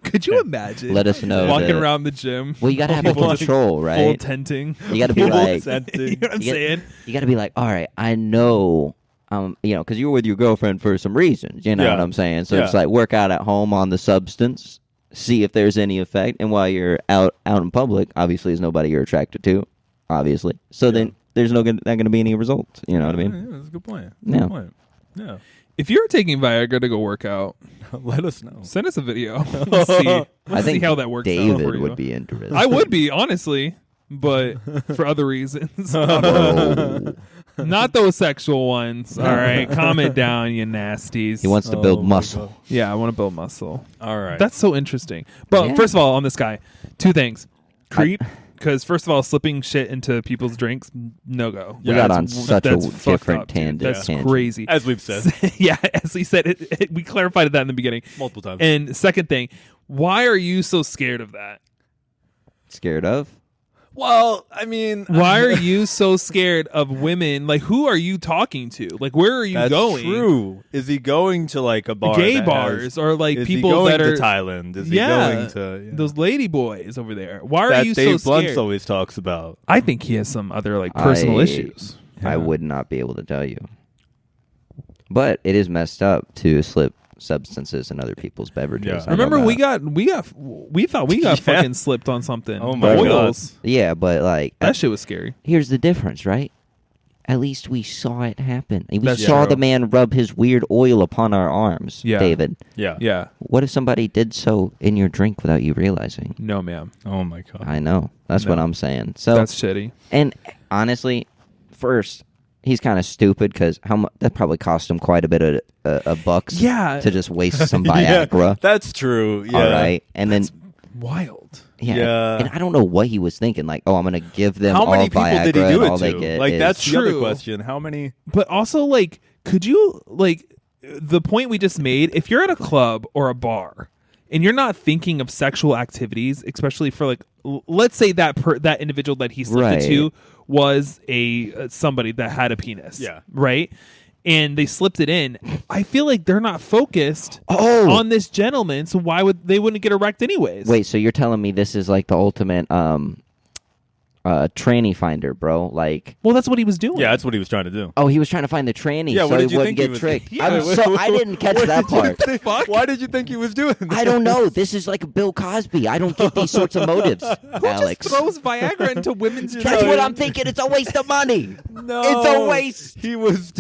Could you imagine? Let us know walking that- around the gym. Well, you gotta have a People, like, control, Full right? tenting. You gotta be like, you know what I'm You get- saying? you gotta be like, all right, I know, because you were with your girlfriend for some reasons. You know Yeah. what I'm saying? So Yeah. it's like work out at home on the substance, see if there's any effect, and while you're out in public, obviously, there's nobody you're attracted to, obviously. So then there's not gonna be any results. You know what I mean? Yeah, that's a good point. Yeah. Good point. Yeah. If you're taking Viagra to go work out, Let us know. send us a video. Let's see. I Let's think see how that works out David for you. would be interested. I would be, honestly, but for other reasons. Oh. Not those sexual ones. All right. Calm it down, you nasties. He wants to Oh build my muscle. God. Yeah, I want to build muscle. All right. That's so interesting. But Yeah. first of all, on this guy, two things. Creep, because first of all, slipping shit into people's drinks, no go. We got on That's- such a that's fucked different up, dude. tangent. That's tangent. crazy. as we've said Yeah, as we said, we clarified that in the beginning. multiple times. And second thing, why are you so scared of that? Scared of? well, I mean, Why are you so scared of women? Like, who are you talking to? Like, where are you that's going? true. Is he going to like a bar? Gay that bars has- or like is people he going that are to Thailand? Is yeah, he going to those lady boys over there? Why are that you Dave so Blunt's scared? always talks about? I think he has some other like personal issues. I would not be able to tell you. But it is messed up to slip substances in other people's beverages. Yeah. I know Remember, that. we thought we got Yeah. fucking slipped on something. Oh my Oils. Yeah, but like, That shit was scary. here's the difference, right? At least we saw it happen. We That's saw true. the man rub his weird oil upon our arms, Yeah. David. Yeah. Yeah. What if somebody did so in your drink without you realizing? No, ma'am. Oh my god. I know. That's what No. I'm saying. So, That's shitty. and honestly, first, he's kind of stupid because that probably cost him quite a bit of bucks. Yeah. To just waste some Yeah, Viagra. that's true. Yeah. All right, and then Wild. yeah, and I don't know what he was thinking. Like, oh, I'm gonna give them How all many people Viagra did he do and it all they to? get Like is- that's the other True. question. How many? But also, like, could you, like, the point we just made, if you're at a club or a bar and you're not thinking of sexual activities, especially for, like, let's say that that individual that he slipped Right. it to was somebody that had a penis. Yeah. Right? And they slipped it in. I feel like they're not focused Oh. on this gentleman, so why would they wouldn't get erect anyways? Wait, so you're telling me this is like the ultimate tranny finder, bro? Like, Well, that's what he was doing. Yeah, that's what he was trying to do. oh, he was trying to find the tranny Yeah, so what he did you wouldn't think he get was- tricked. Yeah, I didn't catch What that did you part. think- Fuck. Why did you think he was doing that? I don't know. This is like Bill Cosby. I don't get these sorts of motives, Alex. Just throws Viagra into women's You That's know, what I'm thinking. It's a waste of money. No, It's a waste. He was.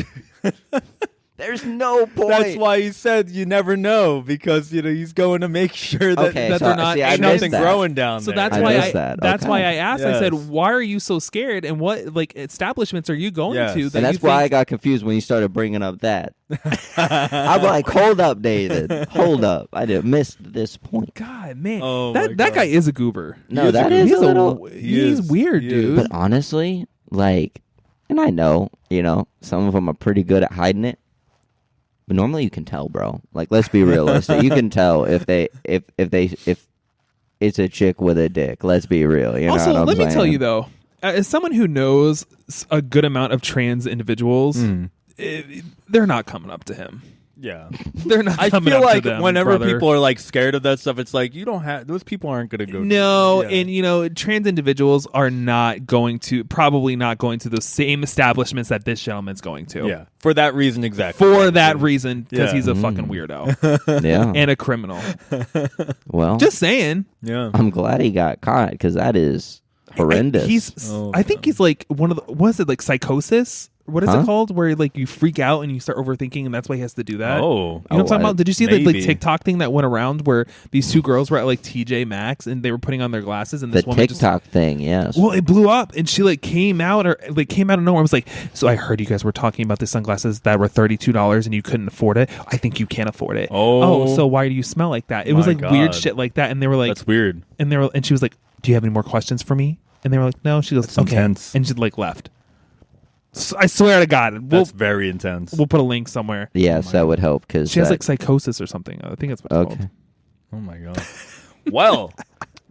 There's no point. That's why he said you never know because he's going to make sure that, Okay, that so, they're not- see, I ain't missed nothing that. growing down So there. that's I why missed that. that's Okay. why I asked. I said, Yes. "Why are you so scared? And what like establishments are you going Yes. to?" And That And that's you why I think- got confused when you started bringing up that. I'm like, hold up, David. Hold up. I did missed this point. God, man, Oh my that God. guy is a goober. No, is a that goober. is He's a little. he's is. weird, He dude. is. But honestly, like, and I know, some of them are pretty good at hiding it. But normally you can tell, bro. Like, let's be realistic. You can tell if it's a chick with a dick. Let's be real. You know Also, what I'm let me saying? tell you though, as someone who knows a good amount of trans individuals, they're not coming up to him. Yeah. They're not. I coming feel up like to them, whenever brother. people are like scared of that stuff, it's like you don't have those people aren't going to go. No, Yeah. and trans individuals are probably not going to the same establishments that this gentleman's going to. Yeah, for that reason exactly. For that reason, because Yeah. he's a fucking weirdo Yeah. and a criminal. Well, Just saying. Yeah. I'm glad he got caught because that is horrendous. He's. Oh, I think he's like one of the. Was it like psychosis What is Huh? it called? Where like you freak out and you start overthinking, and that's why he has to do that. Oh. You know what I'm talking about? Did you see the like Maybe. TikTok thing that went around where these two girls were at like TJ Maxx and they were putting on their glasses and The this woman TikTok thing, yes. well, it blew up and she like came out of nowhere. I was like, so I heard you guys were talking about the sunglasses that were $32 and you couldn't afford it. I think you can't afford it. Oh. So why do you smell like that? It was My like weird God. shit like that. And they were like, That's weird. and she was like, do you have any more questions for me? And they were like, no. She goes, That's okay. intense. And she like left. So I swear to God, That's very intense. we'll put a link somewhere. Yes, that would help because She has like psychosis or something. I think that's what it's okay. called. Oh my god. Well.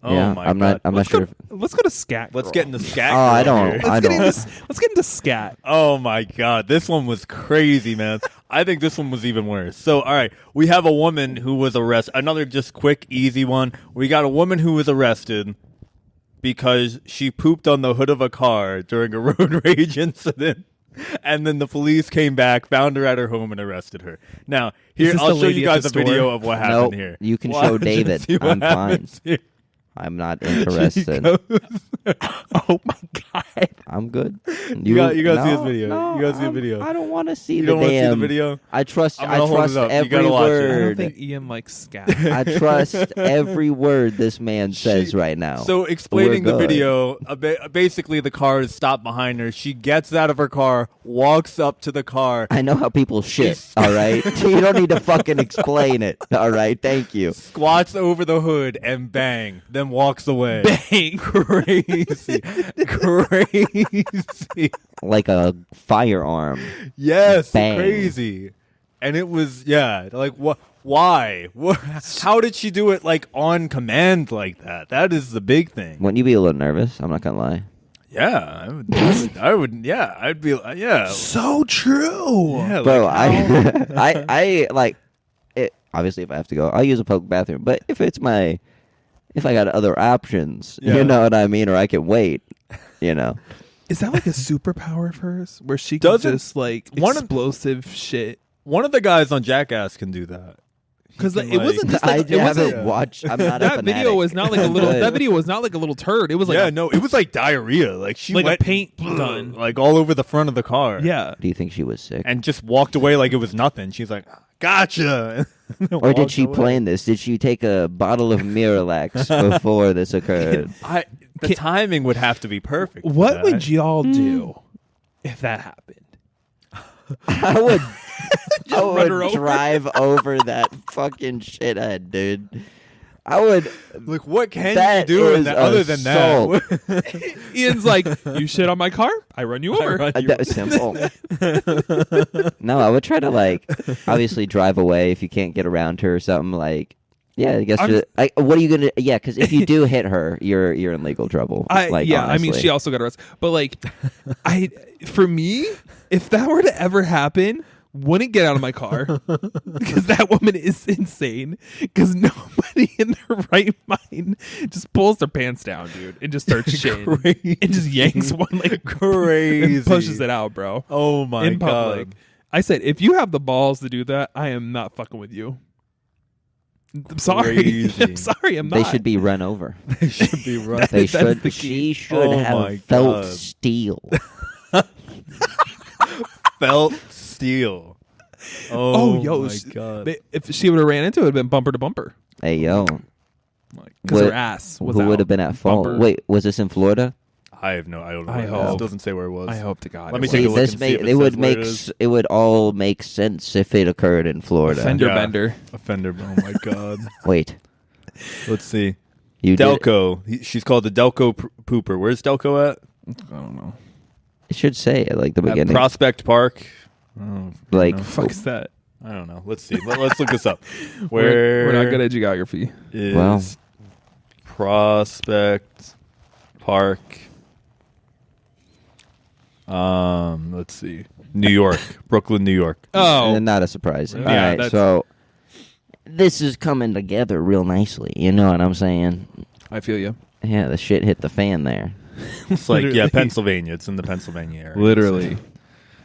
Oh Yeah, my I'm god. not sure. Let's go to Scat. Let's Girl. get into Scat. Oh, I Girl don't- here. I don't. Let's get into Scat. Oh my god, this one was crazy, man. I think this one was even worse. So, all right, we have a woman who was arrested. Another just quick, easy one. We got a woman who was arrested because she pooped on the hood of a car during a road rage incident. And then the police came back, found her at her home, and arrested her. Now, here this I'll the show lady you at guys the a video store? of what happened Nope, here. you can Watch show and David. see what I'm fine. happens here. I'm not She interested. goes- Oh my God. I'm good. You gotta see no, his video. No, You gotta see the I'm- video. I don't want to see You the don't wanna see the damn video? I trust. I'm I gonna hold trust it up. You every gotta watch it. I don't word. think Ian likes Scat. I trust every word this man says She- right now. So explaining the We're good. video, basically the car is stopped behind her. She gets out of her car, walks up to the car, I know how people shit. She's- All right, you don't need to fucking explain it. All right, thank you. squats over the hood, and bang, then walks away. Bang. Crazy. Crazy. Like a firearm. Yes, Bang. crazy. And it was, yeah, like, what? Why? How did she do it, like, on command like that? That is the big thing. Wouldn't you be a little nervous? I'm not gonna lie. Yeah, I would, yeah, I'd be, yeah. So true. Yeah, Bro, like, how- I like it. Obviously, if I have to go, I'll use a public bathroom. But if I got other options, Yeah. you know what I mean, or I can wait, you know. Is that like a superpower of hers where she can Doesn't- just like one of- explosive shit? One of the guys on Jackass can do that. Because can, it like- wasn't just I like, it haven't wasn't. watched. I'm not a That fanatic. video was not like a little. But- That video was not like a little turd. It was like Yeah, no, it was like diarrhea. Like she like a went paint gun. like all over the front of the car. Yeah. Do you think she was sick? And just walked away like it was nothing. She's like, gotcha. Or did she plan this? Did she take a bottle of Miralax before this occurred? The timing would have to be perfect. for What that. would y'all do if that happened? I would, I run her would over? drive over that fucking shithead, dude. I would. Like, what can you That do in is that, other than that? Ian's like, you shit on my car, I run you over. That was simple. No, I would try to like obviously drive away if you can't get around her or something. Like, yeah, I guess. What are you gonna? Yeah, because if you do hit her, you're in legal trouble. Like, yeah, I mean, honestly. she also got arrested. But like, for me, if that were to ever happen, wouldn't get out of my car because that woman is insane. Because nobody in their right mind just pulls their pants down, dude, and just starts shitting Crazy. and just yanks one like Crazy. and pushes it out, bro. Oh my in public. god. I said, if you have the balls to do that, I am not fucking with you. I'm sorry. Crazy. I'm sorry. I'm not. They should be run over. They should be right. They That's should. the key. She should Oh my have felt God. steel. Felt steel. Oh, Oh, yo, my god. if she would have ran into it, would have been bumper to bumper. Hey yo, Because her What- ass was who out. would have been at fault? Bumper. Wait, was this in Florida? I have no. I don't know. I where it hope. is. It doesn't say where it was. I hope to God. Let it me was. take a See, look this and see if it it would says where make it is. it would all make sense if it occurred in Florida. Fender Yeah. bender. Offender. Oh my god. Wait, Let's see. you did it. Delco. She's called the Delco Pooper. Where's Delco at? I don't know. It should say it like the At beginning. Prospect Park. Oh, Like- no. Fuck is that? I don't know. Let's see. Let's look this up. We're Where not good at geography. is Well. Prospect Park? Let's see. New York, Brooklyn, New York. Oh, Not a surprise. Really? All Yeah, right, that's- so this is coming together real nicely. You know what I'm saying? I feel you. Yeah, the shit hit the fan there, It's like Literally. Pennsylvania. It's in the Pennsylvania area. Literally.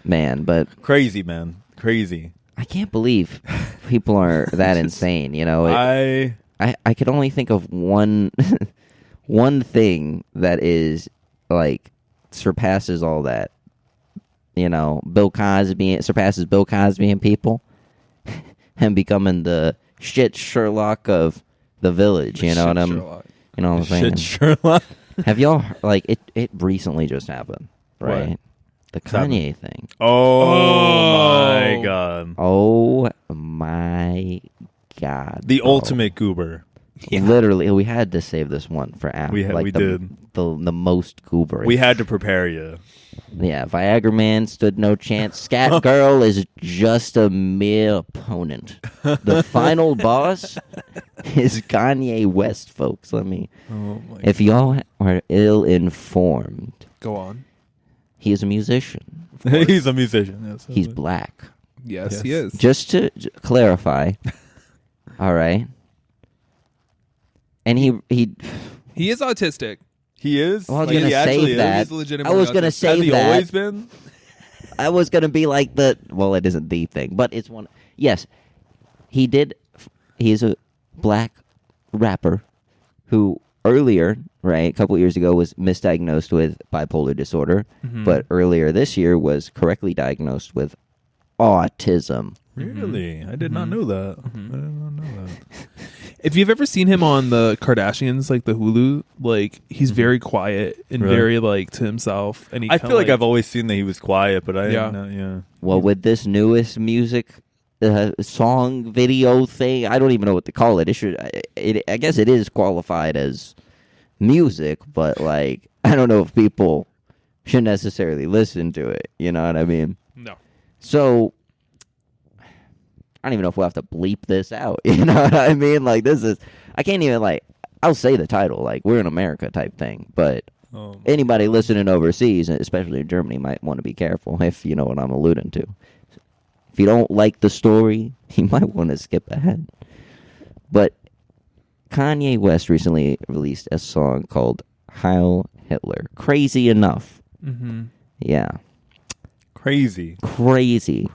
man. But Crazy, man. Crazy. I can't believe people are that insane. You know, I could only think of one one thing that is like surpasses all that. Bill Cosby surpasses Bill Cosby and people, and becoming the shit Sherlock of the village. You know what I'm saying? Shit, Sherlock. Have y'all it recently just happened, right? What? The Kanye thing. Oh my god. Oh my god. The bro. ultimate goober. Yeah. Literally, we had to save this one for after. We did. The most goober. We had to prepare you. Yeah, Viagra man stood no chance. Scat girl is just a mere opponent. The final boss is Kanye West, folks. If y'all are ill-informed, Go on. he is a musician. He's a musician. Yes. He's black. Yes, he is. Just to clarify, all right. And he He is autistic. He is. Well, I was Like, gonna he actually save is? that. He's legitimately I was gonna autistic. say Has he that. always been? I was gonna be like it isn't the thing, but it's one. Yes, he did. He's a black rapper who earlier, right, a couple years ago, was misdiagnosed with bipolar disorder, but earlier this year was correctly diagnosed with autism. Really? I did not know that. I did not know that. If you've ever seen him on the Kardashians, like the Hulu, like he's very quiet and Really? very like to himself. And he I kinda, feel like I've always seen that he was quiet, but I Yeah. didn't know. Yeah. Well, with this newest music song video thing, I don't even know what to call it. I guess it is qualified as music, but like I don't know if people should necessarily listen to it. You know what I mean? no. So I don't even know if we'll have to bleep this out. You know what I mean? Like I can't even I'll say the title, like we're in America type thing, but anybody listening overseas, especially in Germany, might want to be careful if you know what I'm alluding to. If you don't like the story, you might want to skip ahead. But Kanye West recently released a song called Heil Hitler. Crazy enough. Mm-hmm. Yeah. Crazy. Crazy.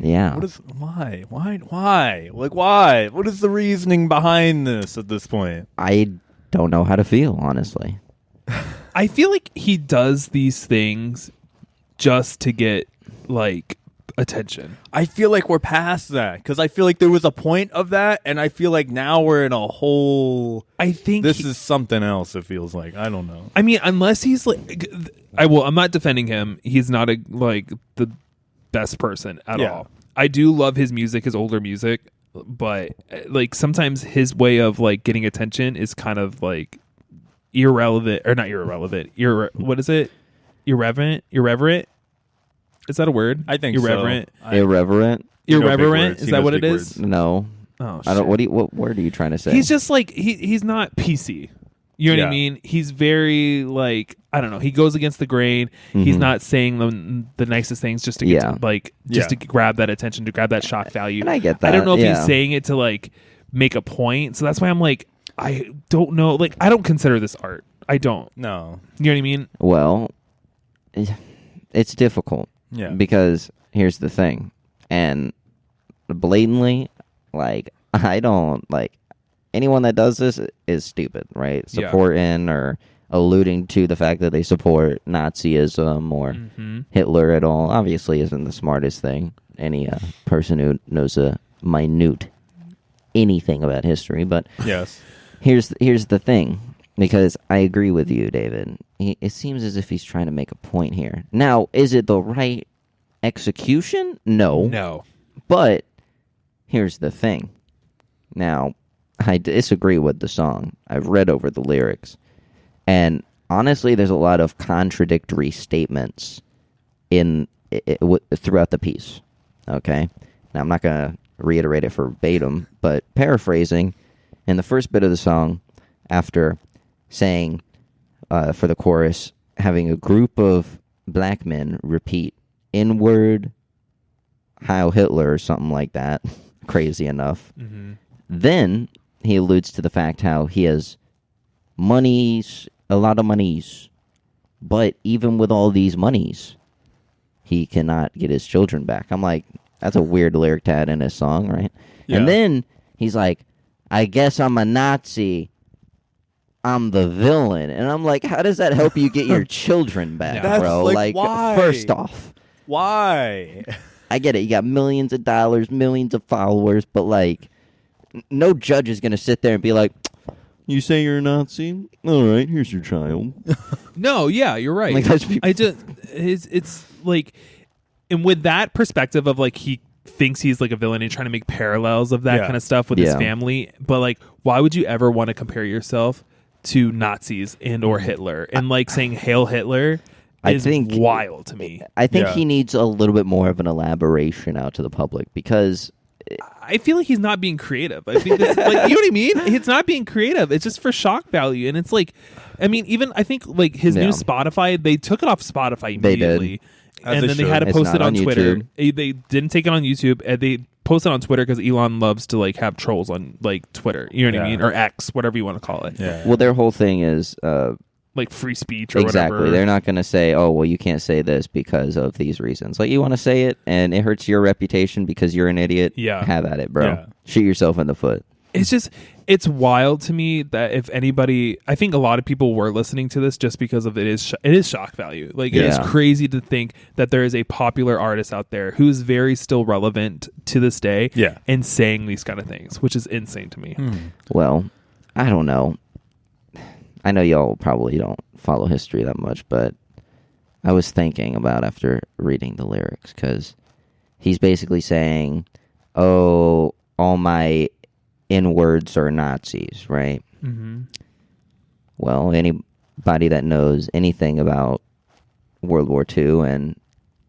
Yeah. Why? Like, why? What is the reasoning behind this at this point? I don't know how to feel, honestly. I feel like he does these things just to get like attention. I feel like we're past that because I feel like there was a point of that, and I feel like now we're in a whole. I think This is something else. It feels like I don't know. I mean, unless he's like, I'm not defending him. He's not the best person at Yeah. all. I do love his music, his older music, but like sometimes his way of like getting attention is kind of like irrelevant or not irrelevant. What is it? Irreverent. Is that a word? I think irreverent. so. Irreverent? You know big Irreverent. words. Is He that knows what it big is? words. No. Oh, I don't. shit. What word are you trying to say? He's just like he's not PC. You know what I Yeah. mean? He's very like I don't know. He goes against the grain. He's not saying the nicest things just to get to grab that attention, to grab that shock value. And I get that. I don't know if yeah. he's saying it to like make a point. So that's why I'm like I don't know. Like I don't consider this art. I don't. No. You know what I mean? Well, it's difficult. Yeah. Because here's the thing, and blatantly, like I don't like anyone that does this is stupid, right? Yeah. Supporting or alluding to the fact that they support Nazism or Hitler at all obviously isn't the smartest thing. Any person who knows a minute anything about history, but Yes. here's the thing, because I agree with you, David. It seems as if he's trying to make a point here. Now, is it the right execution? No. But here's the thing. Now, I disagree with the song. I've read over the lyrics. And honestly, there's a lot of contradictory statements throughout the piece. Okay? Now, I'm not going to reiterate it verbatim, but paraphrasing, in the first bit of the song, after saying for the chorus, having a group of black men repeat inward Heil Hitler or something like that, crazy enough. Then he alludes to the fact how he has a lot of monies, but even with all these monies, he cannot get his children back. I'm like, that's a weird lyric to add in his song, right? Yeah. And then he's like, I guess I'm a Nazi. I'm the villain. And I'm like, how does that help you get your children back, That's bro? like, why? First off, Why? I get it. You got millions of dollars, millions of followers, but like, no judge is going to sit there and be like, "You say you're a Nazi? All right, here's your child." No, yeah, you're right. Like, that's it's like, and with that perspective of like he thinks he's like a villain and trying to make parallels of that kind of stuff with his family, but like, why would you ever want to compare yourself to Nazis and or Hitler and like saying "Hail Hitler"? I think wild to me. I think he needs a little bit more of an elaboration out to the public because I feel like he's not being creative. I think this, like, you know what I mean? It's not being creative. It's just for shock value, and it's like, I mean, even I think like his new Spotify, they took it off Spotify immediately, and then they had to post it on Twitter. They didn't take it on YouTube, and they posted it on Twitter because Elon loves to like have trolls on like Twitter. You know what I mean? Or X, whatever you want to call it. Yeah. Well, their whole thing is like free speech or exactly. whatever. They're not going to say, "Oh, well, you can't say this because of these reasons." Like, you want to say it, and it hurts your reputation because you're an idiot. Yeah, have at it, bro. Yeah. Shoot yourself in the foot. It's wild to me that if anybody, I think a lot of people were listening to this just because of it is shock value. Like, it is crazy to think that there is a popular artist out there who's very still relevant to this day, and saying these kind of things, which is insane to me. Well, I don't know. I know y'all probably don't follow history that much, but I was thinking about after reading the lyrics, because he's basically saying, "Oh, all my N-words are Nazis," right? Mm-hmm. Well, anybody that knows anything about World War II and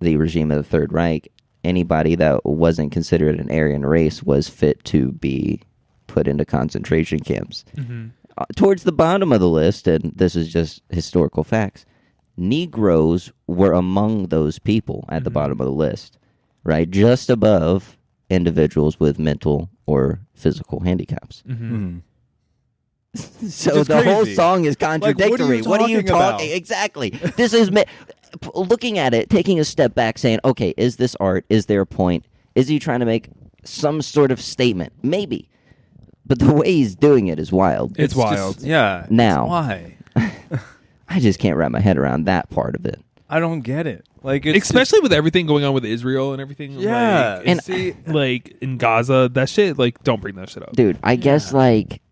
the regime of the Third Reich, anybody that wasn't considered an Aryan race was fit to be put into concentration camps. Mm-hmm. Towards the bottom of the list, and this is just historical facts, Negroes were among those people at the bottom of the list, right? Just above individuals with mental or physical handicaps. Mm-hmm. So the whole song is contradictory. Like, what are you talking about? Exactly. This is looking at it, taking a step back, saying, okay, is this art? Is there a point? Is he trying to make some sort of statement? Maybe. But the way he's doing it is wild. It's wild. Yeah. Now, why? I just can't wrap my head around that part of it. I don't get it. Like, especially with everything going on with Israel and everything. Yeah. Like, like in Gaza, that shit, like, don't bring that shit up. Dude, I guess, like,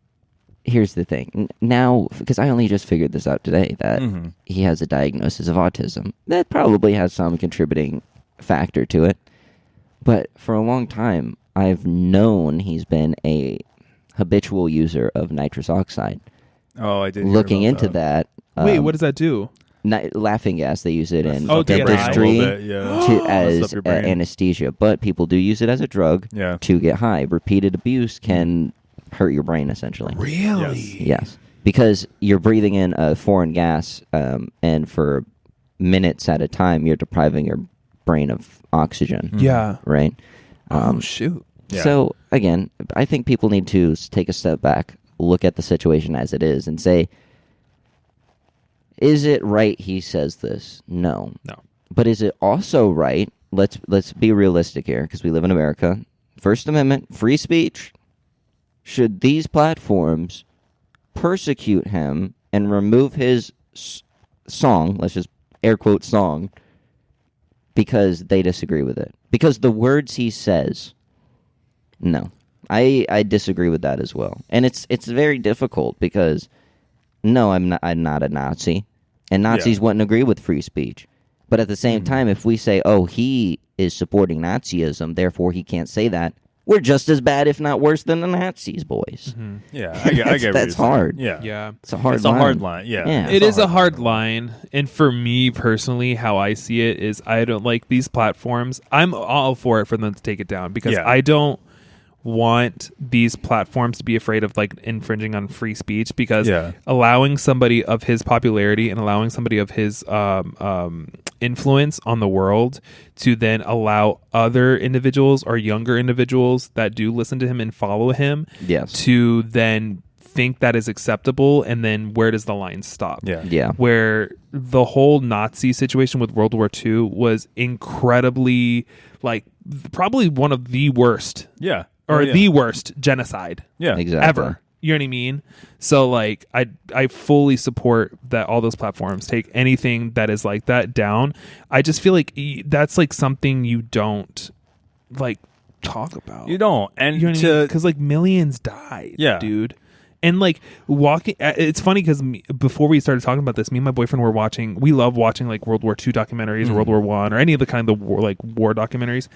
here's the thing. Now, because I only just figured this out today, that he has a diagnosis of autism. That probably has some contributing factor to it. But for a long time, I've known he's been a habitual user of nitrous oxide. Oh, I did. Looking into that. Wait, what does that do? Laughing gas. They use it in to dentistry as anesthesia, but people do use it as a drug to get high. Repeated abuse can hurt your brain, essentially. Really? Yes, because you're breathing in a foreign gas, and for minutes at a time, you're depriving your brain of oxygen. Yeah. Right? Oh, shoot. Yeah. So, again, I think people need to take a step back, look at the situation as it is, and say, is it right he says this? No. But is it also right? Let's be realistic here, because we live in America. First Amendment, free speech. Should these platforms persecute him and remove his song, let's just air quote song, because they disagree with it? Because the words he says, no. I disagree with that as well. And it's very difficult because, no, I'm not a Nazi. And Nazis wouldn't agree with free speech. But at the same time, if we say, oh, he is supporting Nazism, therefore he can't say that, we're just as bad, if not worse, than the Nazis, boys. Mm-hmm. Yeah, I get that's hard. Yeah. It's a hard line. Yeah. It is a hard line. And for me personally, how I see it is I don't like these platforms. I'm all for it for them to take it down because I don't want these platforms to be afraid of like infringing on free speech, because allowing somebody of his popularity and allowing somebody of his influence on the world to then allow other individuals or younger individuals that do listen to him and follow him to then think that is acceptable, and then where does the line stop? Where the whole Nazi situation with World War II was incredibly, like, probably one of the worst the worst genocide exactly. ever. You know what I mean? So like I fully support that all those platforms take anything that is like that down. I just feel like that's like something you don't like talk about. You don't. And you know what I mean? Because like millions died, dude. And like walking, it's funny because before we started talking about this, me and my boyfriend were watching. We love watching like World War II documentaries, or World War One, or any of the kind of war documentaries.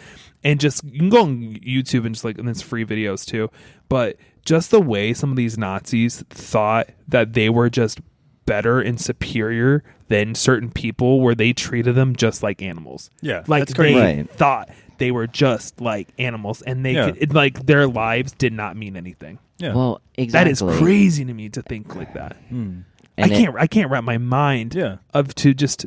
And just you can go on YouTube and just like, and it's free videos too. But just the way some of these Nazis thought that they were just better and superior than certain people, where they treated them just like animals. Yeah, like that's crazy. they thought they were just like animals, and they could, like their lives did not mean anything. Yeah. Well, exactly. That is crazy to me to think like that. And I can't wrap my mind of to just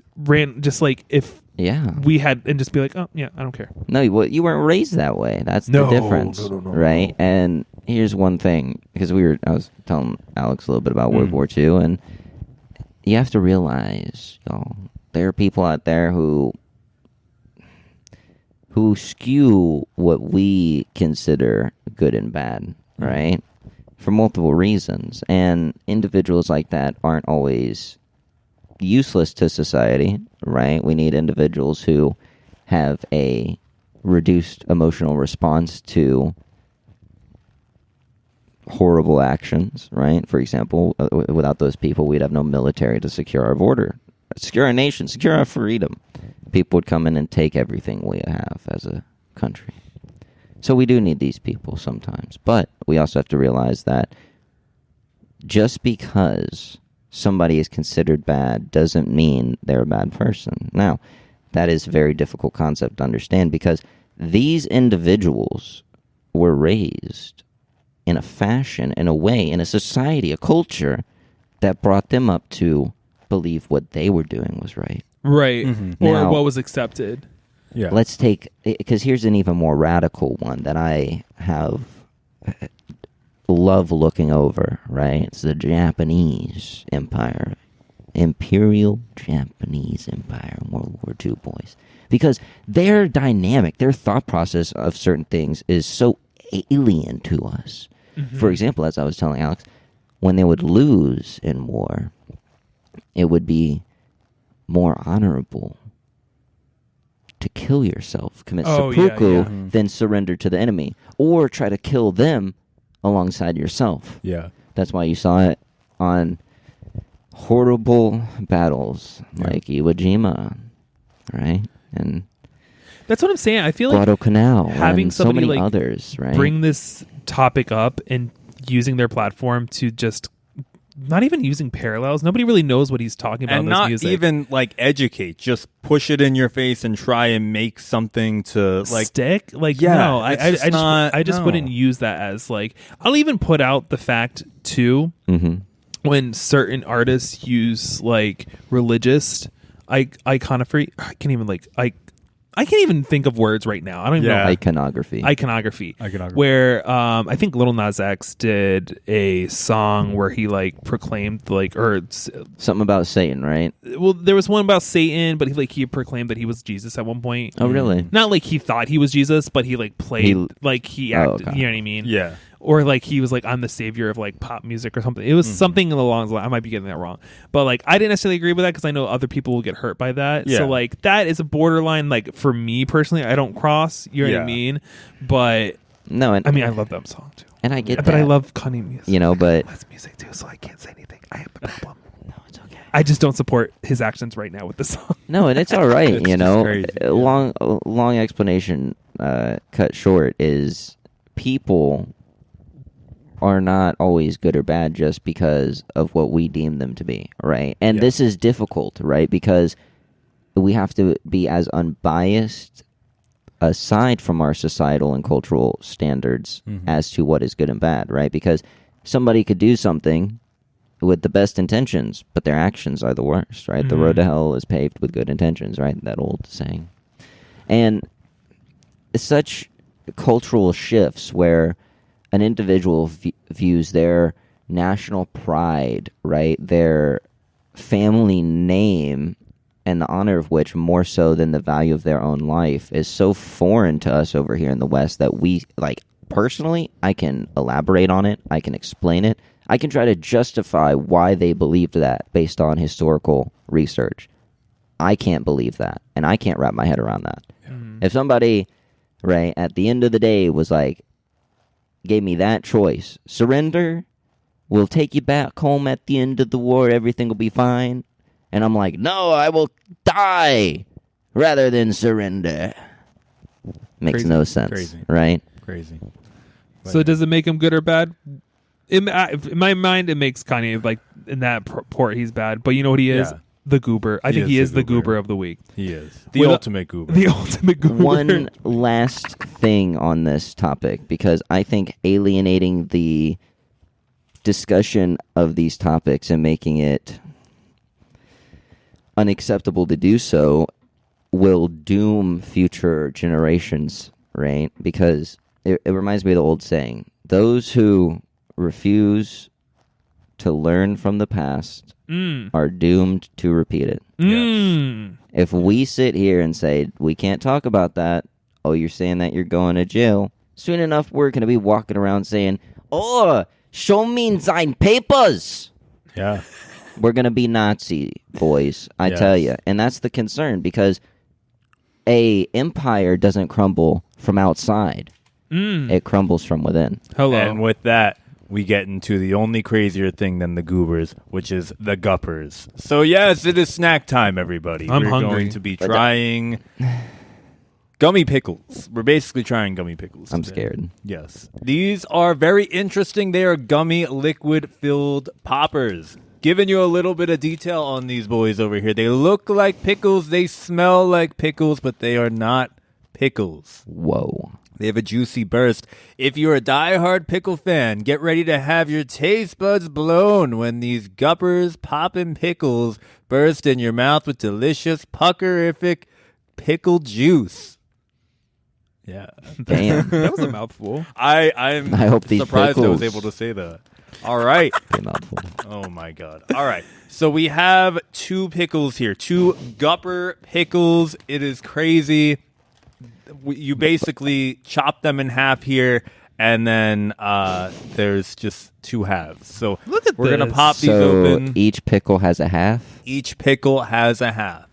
like if we had and just be like, oh yeah, I don't care. No, you weren't raised that way. That's the difference, right? And here's one thing, because I was telling Alex a little bit about World War II, and you have to realize, y'all, there are people out there who skew what we consider good and bad, right? For multiple reasons. And individuals like that aren't always useless to society, right? We need individuals who have a reduced emotional response to horrible actions, right? For example, without those people, we'd have no military to secure our border, secure our nation, secure our freedom. People would come in and take everything we have as a country. So we do need these people sometimes. But we also have to realize that just because somebody is considered bad doesn't mean they're a bad person. Now, that is a very difficult concept to understand, because these individuals were raised in a fashion, in a way, in a society, a culture that brought them up to believe what they were doing was right. Right. Or Now, what was accepted. Yeah. Let's take, because here's an even more radical one that I love looking over, right? It's the Japanese Empire. Imperial Japanese Empire, World War II, boys. Because their dynamic, their thought process of certain things is so alien to us. For example, as I was telling Alex, when they would lose in war, it would be more honorable to kill yourself, commit seppuku, than surrender to the enemy, or try to kill them alongside yourself. Yeah. That's why you saw it on horrible battles like Iwo Jima, right? And that's what I'm saying. I feel like Guadalcanal, having and somebody so many like others, right? bring this topic up and using their platform to just not even using parallels. Nobody really knows what he's talking about. And in this not music. even like educate. Just push it in your face and try and make something to like stick. Like yeah, I just wouldn't use that as like. I'll even put out the fact too when certain artists use like religious iconography. I can't even think of words right now. I don't even know. Iconography. Where I think Lil Nas X did a song where he like proclaimed like something about Satan, right? Well, there was one about Satan, but he proclaimed that he was Jesus at one point. Oh, really? Not like he thought he was Jesus, but he like played like he acted. You know what I mean? Yeah. Or like he was like, I'm the savior of like pop music or something. It was something along the line. I might be getting that wrong, but like I didn't necessarily agree with that because I know other people will get hurt by that. Yeah. So like that is a borderline. Like for me personally, I don't cross. You know what I mean? But no, and I mean I love that song too. And I get that. But I love Kanye music. You know, but that's music too. So I can't say anything. I have the problem. No, it's okay. I just don't support his actions right now with the song. No, and it's all right. It's you know, crazy. long explanation cut short is people are not always good or bad just because of what we deem them to be, right? And this is difficult, right? Because we have to be as unbiased aside from our societal and cultural standards as to what is good and bad, right? Because somebody could do something with the best intentions, but their actions are the worst, right? The road to hell is paved with good intentions, right? That old saying. And such cultural shifts where an individual views their national pride, right, their family name, and the honor of which more so than the value of their own life is so foreign to us over here in the West that we, like, personally, I can elaborate on it. I can explain it. I can try to justify why they believed that based on historical research. I can't believe that, and I can't wrap my head around that. If somebody, right, at the end of the day was like, gave me that choice, surrender, we'll take you back home at the end of the war, everything will be fine. And I'm like, no, I will die rather than surrender. Makes Crazy. no sense, Crazy. right? Crazy. So does it make him good or bad? In my mind, it makes Kanye, like, in that port, he's bad. But you know what he is? Yeah. The goober. I think he is the goober of the week. He is. The With ultimate goober. The ultimate goober. One last thing on this topic, because I think alienating the discussion of these topics and making it unacceptable to do so will doom future generations, right? Because it reminds me of the old saying, those who refuse to learn from the past are doomed to repeat it. Mm. If we sit here and say, we can't talk about that, oh, you're saying that you're going to jail, soon enough we're going to be walking around saying, oh, show me thine papers. Yeah. We're going to be Nazi boys, I Yes. tell you. And that's the concern, because a empire doesn't crumble from outside. It crumbles from within. Hello. And with that, we get into the only crazier thing than the goobers, which is the guppers. So yes, it is snack time, everybody. I'm We're hungry. going to be trying gummy pickles. We're basically trying gummy pickles. I'm today. scared. Yes. These are very interesting. They are gummy liquid-filled poppers. Giving you a little bit of detail on these boys over here. They look like pickles. They smell like pickles, but they are not pickles. Whoa. They have a juicy burst. If you're a diehard pickle fan, get ready to have your taste buds blown when these guppers poppin' pickles burst in your mouth with delicious puckerific pickle juice. Yeah. Damn. That was a mouthful. I'm I hope these surprised I was pickles- able to say that. All right. Pretty mouthful. Oh, my God. All right. So we have two pickles here. Two gupper pickles. It is crazy. You basically chop them in half here, and then there's just two halves. So Look at we're going to this. pop these So open. each pickle has a half? Each pickle has a half.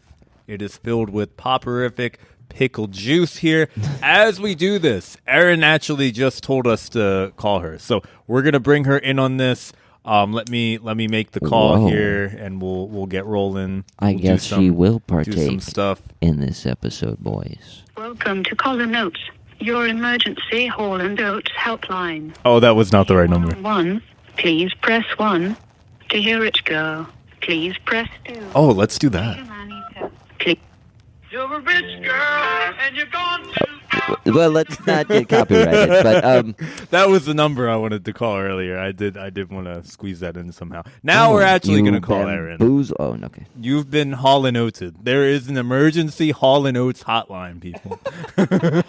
It is filled with popperific pickle juice here. As we do this, Erin actually just told us to call her. So we're going to bring her in on this. Let me make the call Whoa. here, and we'll get rolling. I We'll guess she will do some partake stuff. in this episode, boys. Welcome to Colin Oates, your emergency Hall and Oates helpline. Oh, that was not the right number. 1, please press 1. To hear it go, please press 2. Oh, let's do that. Click. You're a rich girl, and you're gone too. Well, let's not get copyrighted, but That was the number I wanted to call earlier. I did want to squeeze that in somehow. Now we're actually going to call Erin. Oh, no, okay. You've been Hall and Oated. There is an emergency Hall and Oates hotline, people.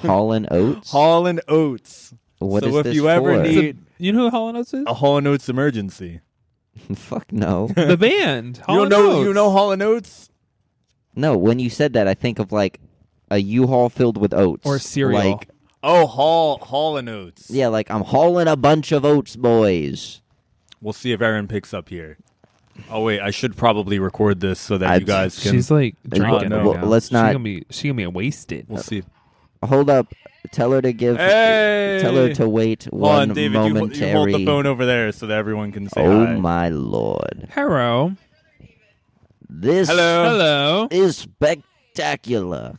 Hall and Oates? Hall and Oates. What so is if this you ever for? need You know who Hall & Oates is? a Hall and Oates emergency, Fuck no. The band. you Hall don't & know Oates. you know Hall and Oates. No, when you said that, I think of like a U-Haul filled with oats. Or cereal. Like, Oh, Hall and Oates. yeah, like I'm hauling a bunch of oats, boys. We'll see if Erin picks up here. Oh wait, I should probably record this so that I- you guys can. She's like drinking. no. right Well, now. let's not- She's gonna be wasted. We'll see. Hold up. Tell her to give. Hey! Tell her to wait Hold one on, David. momentary. You hold the phone over there so that everyone can say Oh hi. my lord! Hello. This Hello. is spectacular.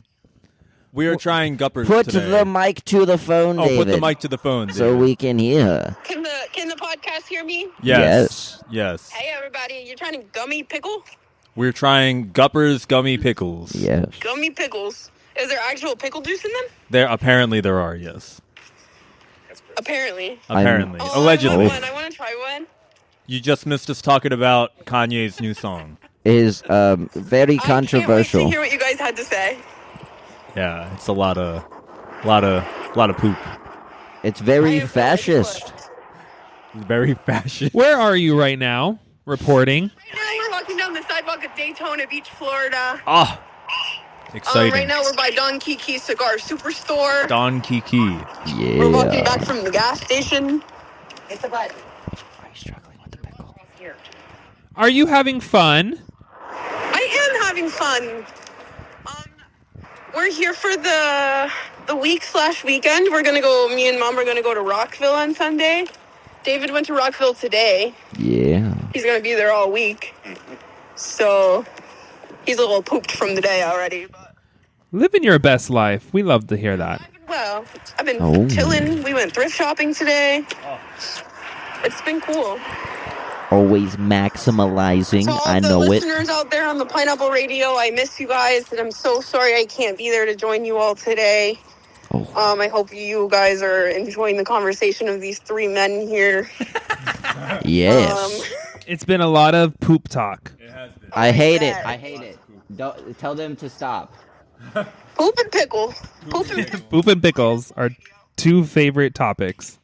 We are trying guppers Put today. the mic to the phone, Oh, David, put the mic to the phone, so David. we can hear. Can the podcast hear me? Yes. Yes. Hey everybody, you're trying to gummy pickle? We're trying Guppers gummy pickles. Yes. Gummy pickles. Is there actual pickle juice in them? There are, yes. Apparently. Apparently. Oh, Allegedly. I want to try one. You just missed us talking about Kanye's new song. Is very I can't controversial. wait to hear what you guys had to say. Yeah, it's a lot of poop. It's I very am fascist. flipped. Very fashion. Where are you right now? Reporting. Right now we're walking down the sidewalk of Daytona Beach, Florida. Ah, Exciting. Right now we're by Don Kiki Cigar Superstore. Don Kiki. Yeah. We're walking back from the gas station. It's a button. Are you struggling with the pickle? Are you having fun? I am having fun. We're here for the week/weekend. We're gonna go. Me and Mom are gonna go to Rockville on Sunday. David went to Rockville today. Yeah. He's gonna be there all week. So he's a little pooped from the day already. But Living your best life. We love to hear that. well, I've been chilling. We went thrift shopping today. It's been cool. Always maximizing. To all I the know it. listeners out there on the Pineapple Radio, I miss you guys, and I'm so sorry I can't be there to join you all today. Oh. I hope you guys are enjoying the conversation of these three men here. Yes. It's been a lot of poop talk. I hate it. I hate it. Don't, tell them to stop. Poop and pickle. Poop and pickle. Poop and pickles are two favorite topics.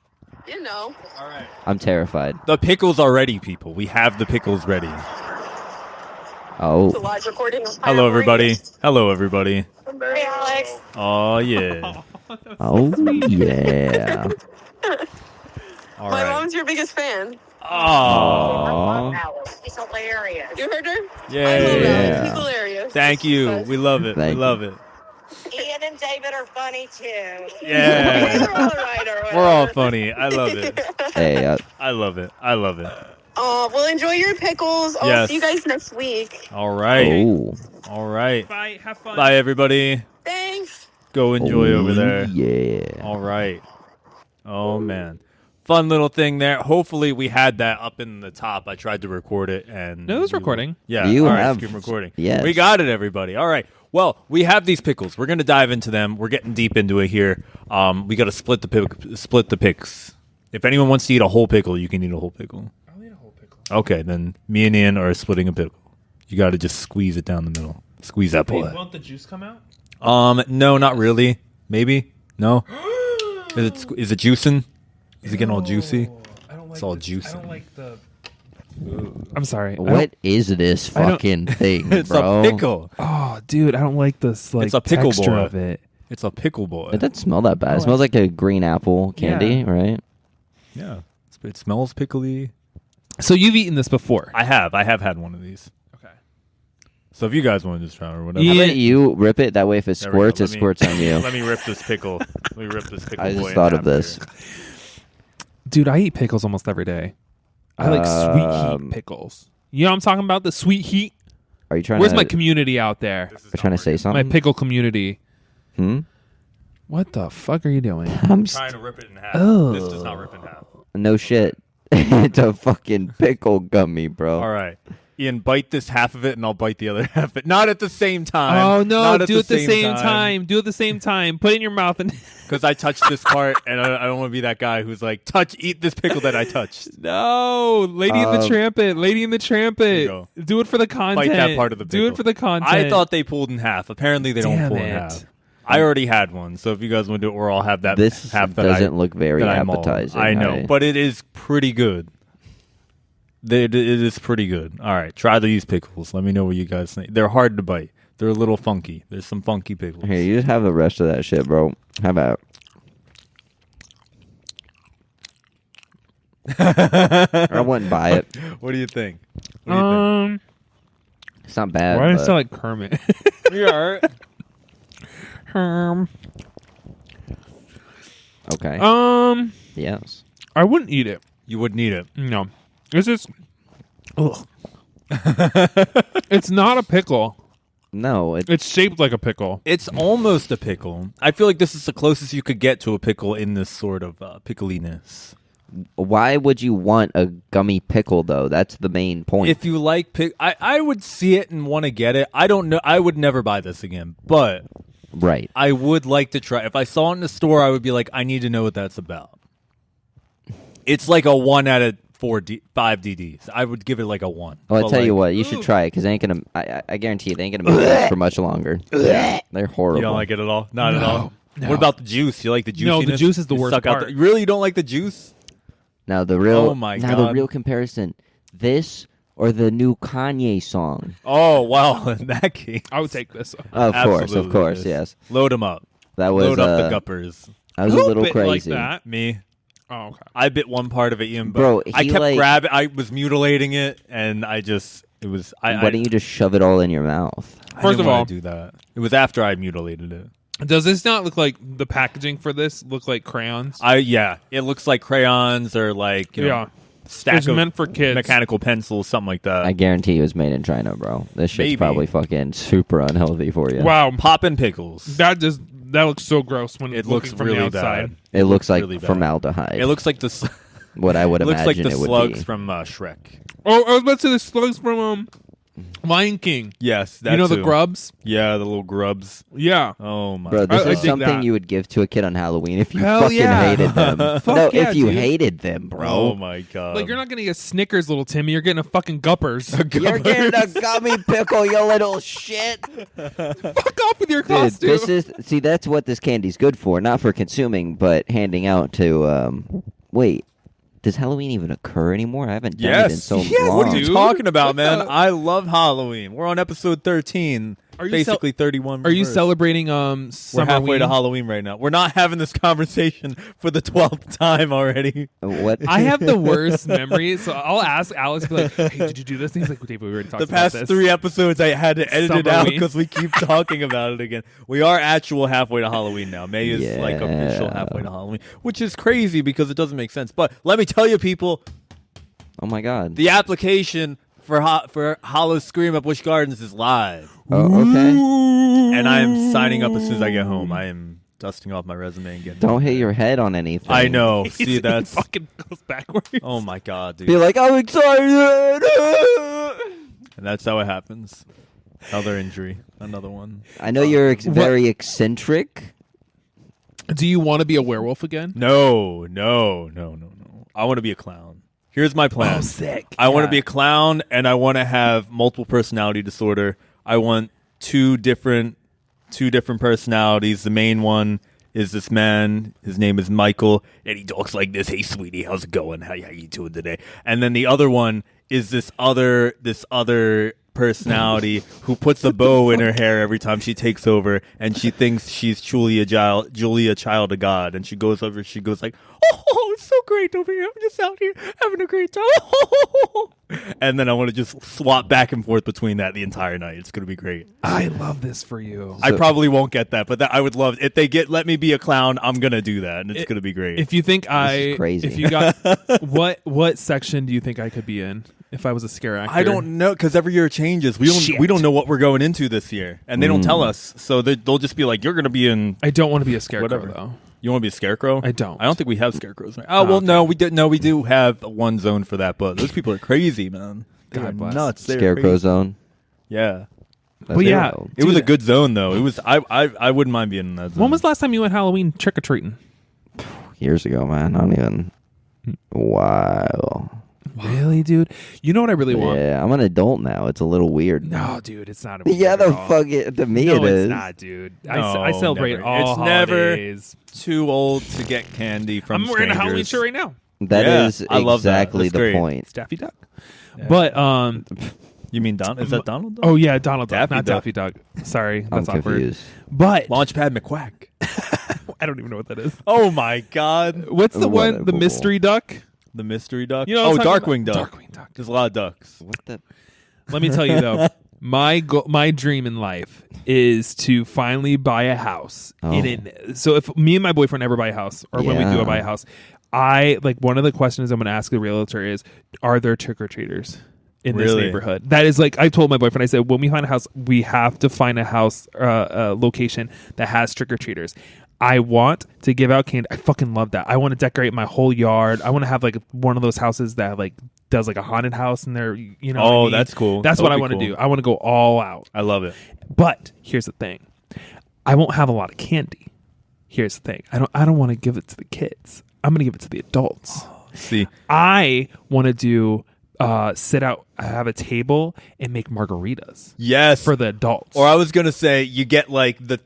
You know. I'm terrified. The pickles are ready, people. We have the pickles ready. Oh. It's a live recording of Hello, Pineapple everybody. Radio. Hello, everybody. Hey, Alex. Oh, yeah. Oh, yeah. All My right. mom's your biggest fan. Oh, Aw. She's hilarious. You heard her? Yay. I love Yeah. her. She's hilarious. thank you. We love it. Thank we love it. Ian and David are funny too. Yeah. We're all right, or We're all whatever. funny. I love it. Hey, I love it. I love it. Well, enjoy your pickles. I'll Yes. see you guys next week. All right. oh. All right. Bye. Have fun. Bye, everybody. Thanks. Go enjoy over there. Yeah. All right. Oh, man. Fun little thing there. Hopefully, we had that up in the top. I tried to record it, and No, it was recording. Yeah, You all right, have- screen recording. yes. We got it, everybody. All right. Well, we have these pickles. We're going to dive into them. We're getting deep into it here. We got to split the picks. If anyone wants to eat a whole pickle, you can eat a whole pickle. I'll eat a whole pickle. Okay, then me and Ian are splitting a pickle. You got to just squeeze it down the middle. Squeeze that Hey, bullet. won't the juice come out? No, not really. Maybe. No. Is it juicing? Is it getting all juicy? I don't like It's all the, juicy. I don't like the. I'm sorry. I What is this I don't- fucking thing, It's bro? a pickle. Oh, dude, I don't like this like It's a pickle texture boy. of it. It's a pickle boy. It doesn't smell that bad. It smells like a green apple candy, right? Yeah. It smells pickly. So you've eaten this before? I have had one of these. Okay. So if you guys want to just try or whatever. Yeah. How about you rip it? That way, if it There we go. squirts, it squirts on you. Let me rip this pickle. Let me rip this pickle I boy just in thought half of this. here. Dude, I eat pickles almost every day. I like sweet Um, heat pickles. You know what I'm talking about? The sweet heat. Are you trying Where's to? my community out there? This is Are you trying to not say working. My something? pickle community. Hmm? What the fuck are you doing? I'm Trying to rip it in half. Oh. This does not rip in half. no shit. It's a fucking pickle gummy, bro. All right. Ian, bite this half of it, and I'll bite the other half of it. Not at the same time. Oh no! Not at Do it at the same time. Do it at the same time. Put it in your mouth and. Because I touched this part, and I don't want to be that guy who's like, eat this pickle that I touched. No, Lady in the Trampet. Lady in the Trampet. you Do it for the content. Bite that part of the pickle. Do it for the content. I thought they pulled in half. Apparently, they don't Damn pull in it. half. I already had one, so if you guys want to do it, or I'll have that This half that doesn't look very that I mauled. appetizing. I know, but it is pretty good. It is pretty good. All right, try these pickles. Let me know what you guys think. They're hard to bite. They're a little funky. There's some funky pickles. Here, you just have the rest of that shit, bro. How about? I wouldn't buy it. What do you think? What do you think? It's not bad. Why does it but- sound like Kermit? Yeah. Okay. Yes. I wouldn't eat it. You wouldn't eat it. No, it's just. Ugh. It's not a pickle. No. It, It's shaped like a pickle. It's almost a pickle. I feel like this is the closest you could get to a pickle in this sort of pickliness. why would you want a gummy pickle though? That's the main point. If you like I would see it and want to get it. I don't know. I would never buy this again, but right. I would like to try. If I saw it in the store, I would be like, I need to know what that's about. It's like a 1 out of 5 DDs. I would give it like a 1. Well, I But tell you like, what, you should try it because they ain't gonna. I guarantee you, they ain't gonna make this for much longer. They're horrible. You don't like it at all? Not at all? No. What about the juice? You like the juiciness? No, the juice is the You worst suck out part. the- really, you don't like the juice? Now the real. Oh my now the God. real comparison. This or the new Kanye song. Oh, well, in that case. I would take this. Of Absolutely, course, yes. Load them up. That was Load up the guppers. I was Who a little bit crazy. like that? Me. Oh, okay. I bit one part of it, Ian, but Bro, I he, kept like- grabbing. I was mutilating it, and I just it was. Why didn't you just shove it all in your mouth? I First didn't of wanna all- do that. It was after I mutilated it. Does this not look like the packaging for this look like crayons? It looks like crayons or like Yeah. stack It's of meant for kids. mechanical pencils, something like that. I guarantee it was made in China, bro. This shit's Maybe. probably fucking super unhealthy for you. Wow, Poppin' pickles. that looks so gross when It looking looks from really the outside. bad. It looks like really bad. formaldehyde. It looks like the. what I would It looks like imagine the it would slugs be. from Shrek. Oh, I was about to say the slugs from Lion King. Yes, that You know too. the grubs? Yeah, the little grubs. Yeah. Oh my. Bro, this I is dig something that. you would give to a kid on Halloween if you Hell fucking yeah. hated them. Fuck no, yeah, if you dude. hated them, bro. Oh my god. Like, you're not getting a Snickers, little Timmy. You're getting a fucking Guppers. You're getting a gummy pickle, you little shit. Fuck off with your Dude, costume. this is that's what this candy's good for, not for consuming, but handing out to wait. Does Halloween even occur anymore? I haven't done it in Yes. so Yes, long. What are you Dude, talking about, what man? the- I love Halloween. We're on episode 13. Are you basically 31. Are you reversed. celebrating We're Summerween? halfway to Halloween right now. We're not having this conversation for the 12th time already. What? I have the worst memory, so I'll ask Alex, be like, hey, did you do this? And he's like, well, David, we already talked The about past this. 3 episodes, I had to edit it out Summerween. because we keep talking about it again. We are actual halfway to Halloween now. May is like official Yeah. halfway to Halloween, which is crazy because it doesn't make sense. But let me tell you, people, Oh my god. the application for Hollow Scream at Busch Gardens is live. Oh, okay. And I am signing up as soon as I get home. I am dusting off my resume and getting. Don't hit your head on anything. I know. He's- See, he that's. fucking goes backwards. Oh my god, dude. Be like, I'm excited. And that's how it happens. Another injury. Another one. I know you're very eccentric. Do you want to be a werewolf again? No. I want to be a clown. Here's my plan. Oh, sick. I want to Yeah. be a clown, and I want to have multiple personality disorder. I want two different personalities. The main one is this man. His name is Michael, and he talks like this. Hey, sweetie, how's it going? How you doing today? And then the other one is this other personality who puts a bow in her hair every time she takes over, and she thinks she's truly a child of God, and she goes over. She goes like, "Oh, it's so great over here. I'm just out here having a great time." And then I want to just swap back and forth between that the entire night. It's gonna be great. I love this for you. I probably won't get that, but I would love if they let me be a clown. I'm gonna do that, and it's gonna be great. If you think is crazy. if you got what section do you think I could be in if I was a scare actor? I don't know because every year it changes. We don't know what we're going into this year, and they don't tell us. So they'll just be like, "You're gonna be in." I don't want to be a scarecrow Whatever. though. You want to be a scarecrow? I don't. I don't think we have scarecrows. Right? Oh well, okay. no, we did. No, we do have one zone for that, but those people are crazy, man. They God are bless. nuts. They're Scarecrow crazy. zone. Yeah, That's But yeah, wild. it was Dude, a good zone though. It was. I wouldn't mind being in that zone. When was the last time you went Halloween trick or treating? Years ago, man. I don't even. Wow. Really, dude? You know what I really want? Yeah, I'm an adult now. It's a little weird. No, dude, it's not. Yeah, weird the at all. fuck it. To me, No, it is. it's not, dude. I No, celebrate never. all It's never- holidays. too old to get candy from I'm wearing a Halloween strangers. shirt right now. That Yeah, is I love that. exactly That's the great. point. It's Daffy Duck. But You mean Don? Is that Donald? Duck? oh yeah, Donald Duck, Daffy not Duck. Daffy Duck. Sorry, I'm that's awkward. confused. But Launchpad McQuack. I don't even know what that is. Oh my God! What's the one? Whatever. The mystery duck. The mystery duck. You know oh, what I'm talking Darkwing about? Duck. Darkwing Duck. There's a lot of ducks. What the? Let me tell you though, my dream in life is to finally buy a house. Oh. So if me and my boyfriend ever buy a house, or when we do Yeah. buy a house, I like one of the questions I'm going to ask the realtor is, are there trick or treaters in this Really? neighborhood? That is like I told my boyfriend. I said when we find a house, we have to find a house location that has trick or treaters. I want to give out candy. I fucking love that. I want to decorate my whole yard. I want to have like one of those houses that like does like a haunted house in there. You know? what I mean? That's cool. That's That what I would want be to cool. do. I want to go all out. I love it. But here's the thing. I won't have a lot of candy. Here's the thing. I don't want to give it to the kids. I'm going to give it to the adults. See, I want to do sit out have a table and make margaritas Yes. for the adults. Or I was gonna say you get like the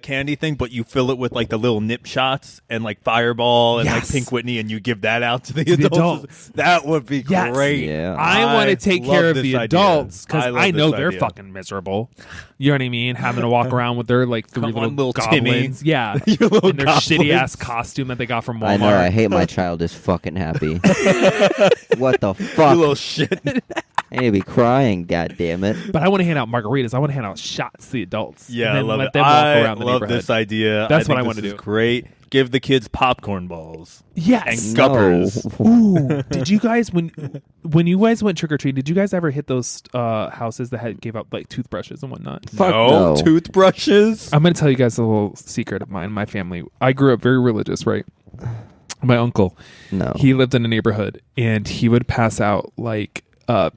candy thing, but you fill it with like the little nip shots and like Fireball and like Yes. Pink Whitney, and you give that out to the the adults. adults. That would be Yes. great. Yeah. I want to take love care of this the idea. adults because love I know this they're idea. fucking miserable. You know what I mean? Having to walk around with their like three Come on, little little Timmy. goblins. Yeah. Your little and their goblins. shitty ass costume that they got from Walmart. I know. I hate my child is fucking happy. What the You fuck? little shit. I need to be crying. God damn it. But I want to hand out margaritas. I want to hand out shots to the adults. Yeah, and I then love let it. them walk I around the love neighborhood. this idea. That's what think I wanna this is do. Great. Give the kids popcorn balls. Yes. And Scuppers. Ooh, did you guys when you guys went trick or treat? Did you guys ever hit those houses that gave out like toothbrushes and whatnot? Fuck no. Toothbrushes. I'm going to tell you guys a little secret of mine. My family. I grew up very religious, right? My uncle. No. He lived in a neighborhood, and he would pass out like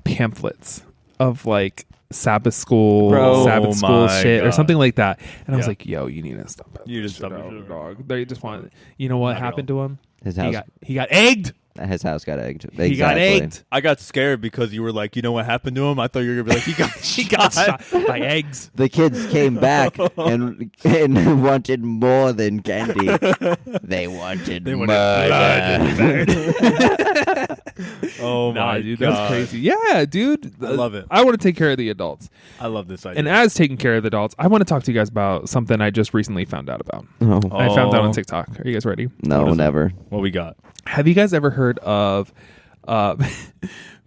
pamphlets of like Sabbath school, Bro, Sabbath school my shit, or God. something like that. And I was Yeah. like, "Yo, you need to stop it. You just Shit stop it. out, dog." They just want. You know what Not at happened to him? His He house. got egged. His house got egged. He got Exactly. egged. I got scared because you were like, you know what happened to him? I thought you were gonna be like, he got He got shot by eggs. The kids came back and wanted more than candy. They wanted murder. Oh Nah, my dude, god, that's crazy. Yeah, dude. I love it. I want to take care of the adults. I love this idea. And as taking care of the adults, I want to talk to you guys about something I just recently found out about. Oh, I found out on Oh. TikTok. Are you guys ready? no, What is it? never. What we got? Have you guys ever heard of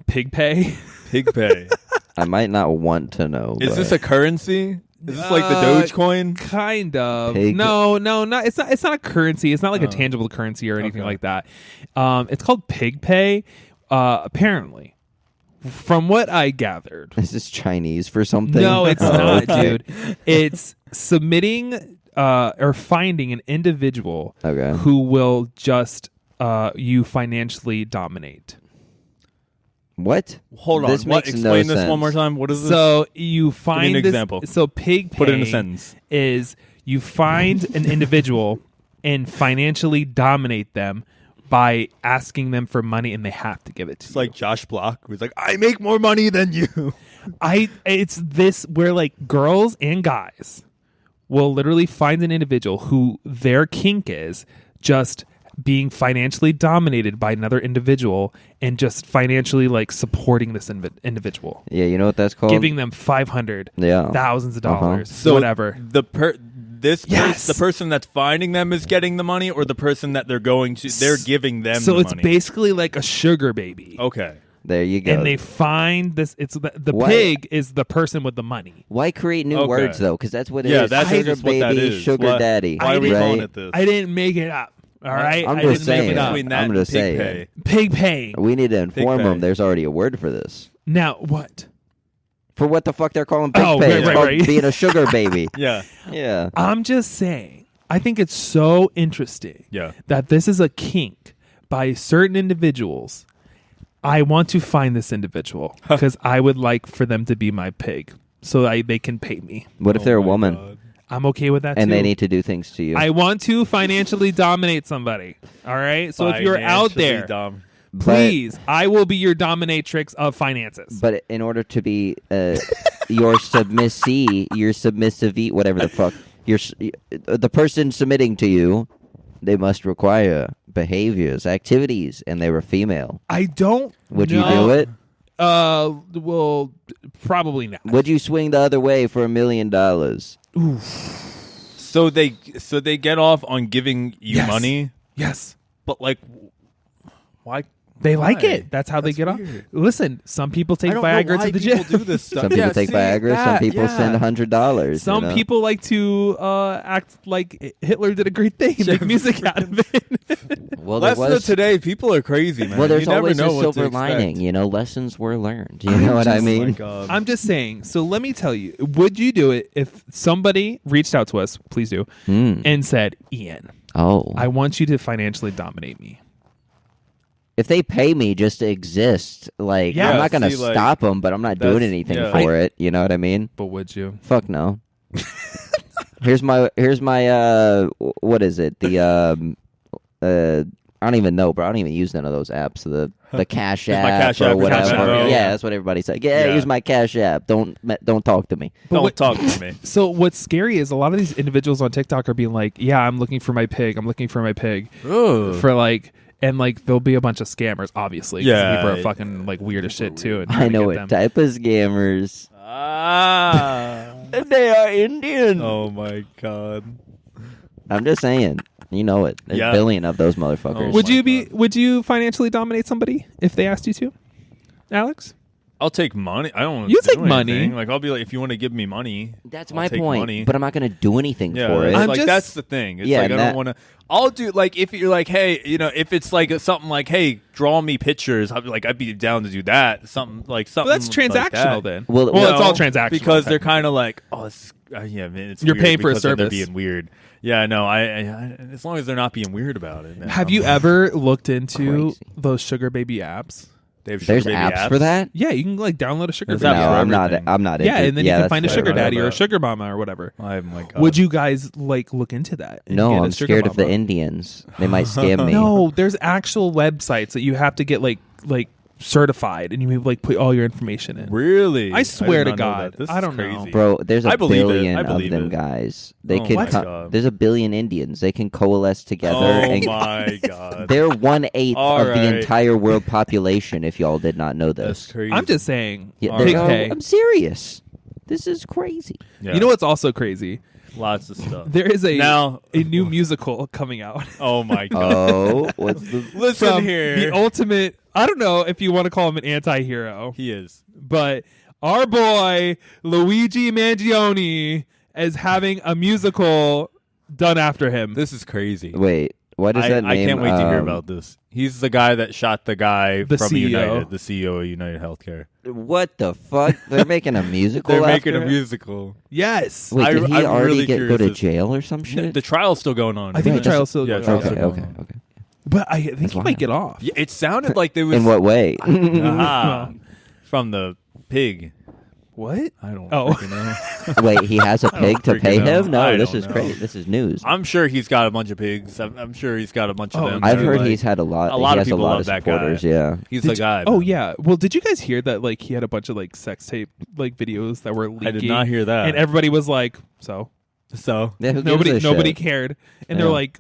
pig pay? Pig pay. I might not want to know. Is but this a currency? Is this like the Dogecoin? Kind of. Pig- No, not. It's not. It's not a currency. It's not like a tangible currency or anything Okay. like that. It's called pig pay. Apparently, from what I gathered, Is this Chinese for something? no, it's Oh, not, okay. dude. It's submitting or finding an individual Okay. who will just you financially dominate. What? Hold on. This What? makes no Explain this one sense. more time. What is this? So you find an this. example. So pig pay Put it in a sentence. is you find an individual and financially dominate them by asking them for money, and they have to give it to It's you. like Josh Block, who's like, I make more money than you. It's this where like girls and guys will literally find an individual who their kink is just being financially dominated by another individual and just financially like supporting this individual, Yeah, you know what that's called? giving them 500, Yeah. thousands of Uh-huh. dollars, So whatever. Yes. The person that's finding them is getting the money, or the person that they're giving them. So the it's money? basically like a sugar baby. Okay. There you go. And they find this. It's the What? pig is the person with the money. Why create new Okay. words though? Because that's what it is. Yeah, that's sugar just what baby, that is. sugar Why- daddy. Why are we right? calling it this? I didn't make it up. All right, I'm I just didn't make saying. it up. Between that I'm and just pig saying. pay. Pig pay. We need to inform pay. them. There's already a word for this. Now what? For what the fuck they're calling pig Oh, pay? right, It's right, called right. being a sugar baby. Yeah. Yeah. I'm just saying. I think it's so interesting. Yeah. That this is a kink by certain individuals. I want to find this individual because I would like for them to be my pig, so they can pay me. What if Oh they're a my woman God. I'm okay with that and too. they need to do things to you? I want to financially dominate somebody. All right. So if you're out Financially there, dumb. please, I will be your dominatrix of finances. But in order to be your submissee, your submissive, whatever the fuck, the person submitting to you, they must require behaviors, activities, and they were female. I don't. Would you know. do it? Well, probably not. Would you swing the other way for $1 million? So they get off on giving you Yes. money, Yes. but like, why? They like Why? it. That's how they That's get off. weird. Listen, some people take I don't know Viagra why to the people gym. do this stuff. Some people Yeah, take see, Viagra. Some that, people yeah. send $100. Some you know? people like to act like Hitler did a great thing and make music out of it. Well, there Lessons was. of today, people are crazy, man. Well, there's you never always a know what to silver expect. lining. You know, lessons were learned. You know what I Oh my mean? God. I'm just saying. So let me tell you, would you do it if somebody reached out to us, please do, and said, Ian, Oh, I want you to financially dominate me. if they pay me just to exist, like Yeah, I'm not gonna see, like, stop them, but I'm not doing that's- anything yeah. for it. You know what I mean? But would you? Fuck no. Here's my what is it? The I don't even know, bro. I don't even use none of those apps. The Cash my App Cash or App, whatever. Cash App, yeah, yeah. that's what everybody said. Yeah, Yeah. use my Cash App. Don't talk to me. Don't talk to me. So what's scary is a lot of these individuals on TikTok are being like, "Yeah, I'm looking for my pig. I'm looking for my pig." Ugh. For like, and like there'll be a bunch of scammers, obviously. 'Cause Yeah. people are fucking like weird as shit too. And I trying to know get what them. type of scammers. They are Indian. Oh my god. I'm just saying. You know it. There's Yeah. a billion of those motherfuckers. Oh Would my you be? God. Would you financially dominate somebody if they asked you to, Alex? I'll take money. I don't want You to take money. anything. Like I'll be like, if you want to give me money, That's I'll my take point. money. But I'm not going to do anything Yeah, for it. it's I'm like just- that's the thing. It's Yeah, like I and don't that- want to. I'll do like if you're like, hey, if it's like something like, hey, draw me pictures. I'd be down to do that. Something like something. Well, that's transactional like that. then. Well, Well, it's No, all transactional because they're technically. kind of like, oh, it's, yeah, man, it's You're weird paying for a because then they're service. being weird. Yeah, no, I as long as they're not being weird about it. Man, Have you ever looked into Crazy. those sugar baby apps? They have There's sugar baby apps for that? Yeah, you can like download a sugar There's baby. apps No, for I'm not. everything. I'm not. Yeah, into, and then you can that's find a fair. sugar I know daddy or a that. sugar mama or whatever. Oh my god. Would you guys like look into that? and No, get a I'm sugar scared of the mama? Indians. They might scam me. No, there's actual websites that you have to get like certified, and you like put all your information in. really? I swear did to not know God, that. This I is don't know. crazy. Bro, there's a I believe it. billion I of believe them it. guys. They Oh could. my God. There's a billion Indians. They can coalesce together. Oh and my god. They're 1/8 All of the right. entire world population. If y'all did not know That's this, crazy. I'm just saying. yeah, All Big no, K. I'm serious. This is crazy. Yeah. You know what's also crazy? Lots of stuff. There is a Now- new musical coming out. Oh my god. Oh, what's the? Listen From here. the ultimate. I don't know if you want to call him an anti-hero, He is. but our boy Luigi Mangione is having a musical done after him. This is crazy. Wait, what is that I name? can't wait to hear about this. He's the guy that shot the guy The from CEO. United, the CEO of United Healthcare. What the fuck? They're making a musical. They're making after a it? musical. Yes. Wait, did he I'm already really go curious to as- jail or some shit? The trial's still going on. I think Right, the trial's still yeah, going trial's on. okay, still okay, going on. okay. But I think That's he might wild. get off. Yeah, it sounded like there was In what way? Aha. From the pig. What? I don't Oh. freaking know. Wait, he has a pig to freaking pay know. him? No, I this don't is know. crazy. This is news. I'm sure he's got a bunch of pigs. I'm sure he's got a bunch of Oh, them. I've that are heard like- he's had a lot. a lot he of has people a lot love of that guy. supporters. Yeah. He's Did the you- guy. Oh man. yeah. Well, did you guys hear that? Like he had a bunch of like sex tape like videos that were leaking. I did not hear that. And everybody was like, so So Yeah, who gives nobody a nobody shit? cared, and Yeah. they're like,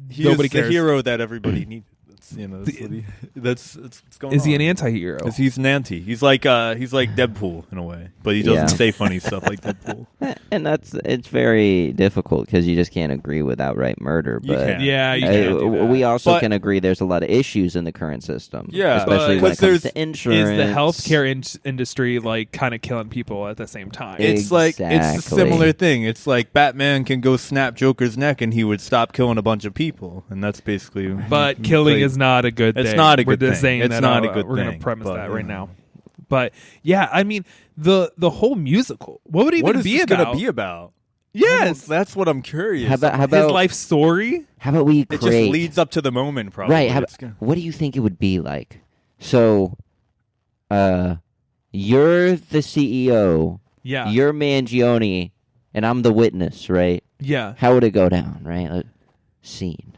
he nobody is the cares. hero that everybody needs. That's what's going on. Is he an anti-hero? He's an anti. He's like Deadpool in a way, but he doesn't Yeah. say funny stuff like Deadpool. And it's very difficult because you just can't agree with outright murder. You But can't. Yeah, you uh, can't do that. we also But- can agree there's a lot of issues in the current system. Yeah, especially but- when it 'cause comes there's- to insurance. Is the healthcare industry like kind of killing people at the same time? It's like it's a Exactly. similar thing. It's like Batman can go snap Joker's neck and he would stop killing a bunch of people, and that's basically. But killing like- is not a good thing. It's not a We're good just thing. saying It's that, not a good we're gonna thing, premise but, that right you know. now. But yeah, I mean the whole musical. What would it even What is be this about? gonna be about? Yes, That's what I'm curious. How about his life story. how about we it just create leads up to the moment, probably. right? It's gonna- What do you think it would be like? So, you're the CEO, Yeah, you're Mangione, and I'm the witness, right? yeah. How would it go down, right? Scene.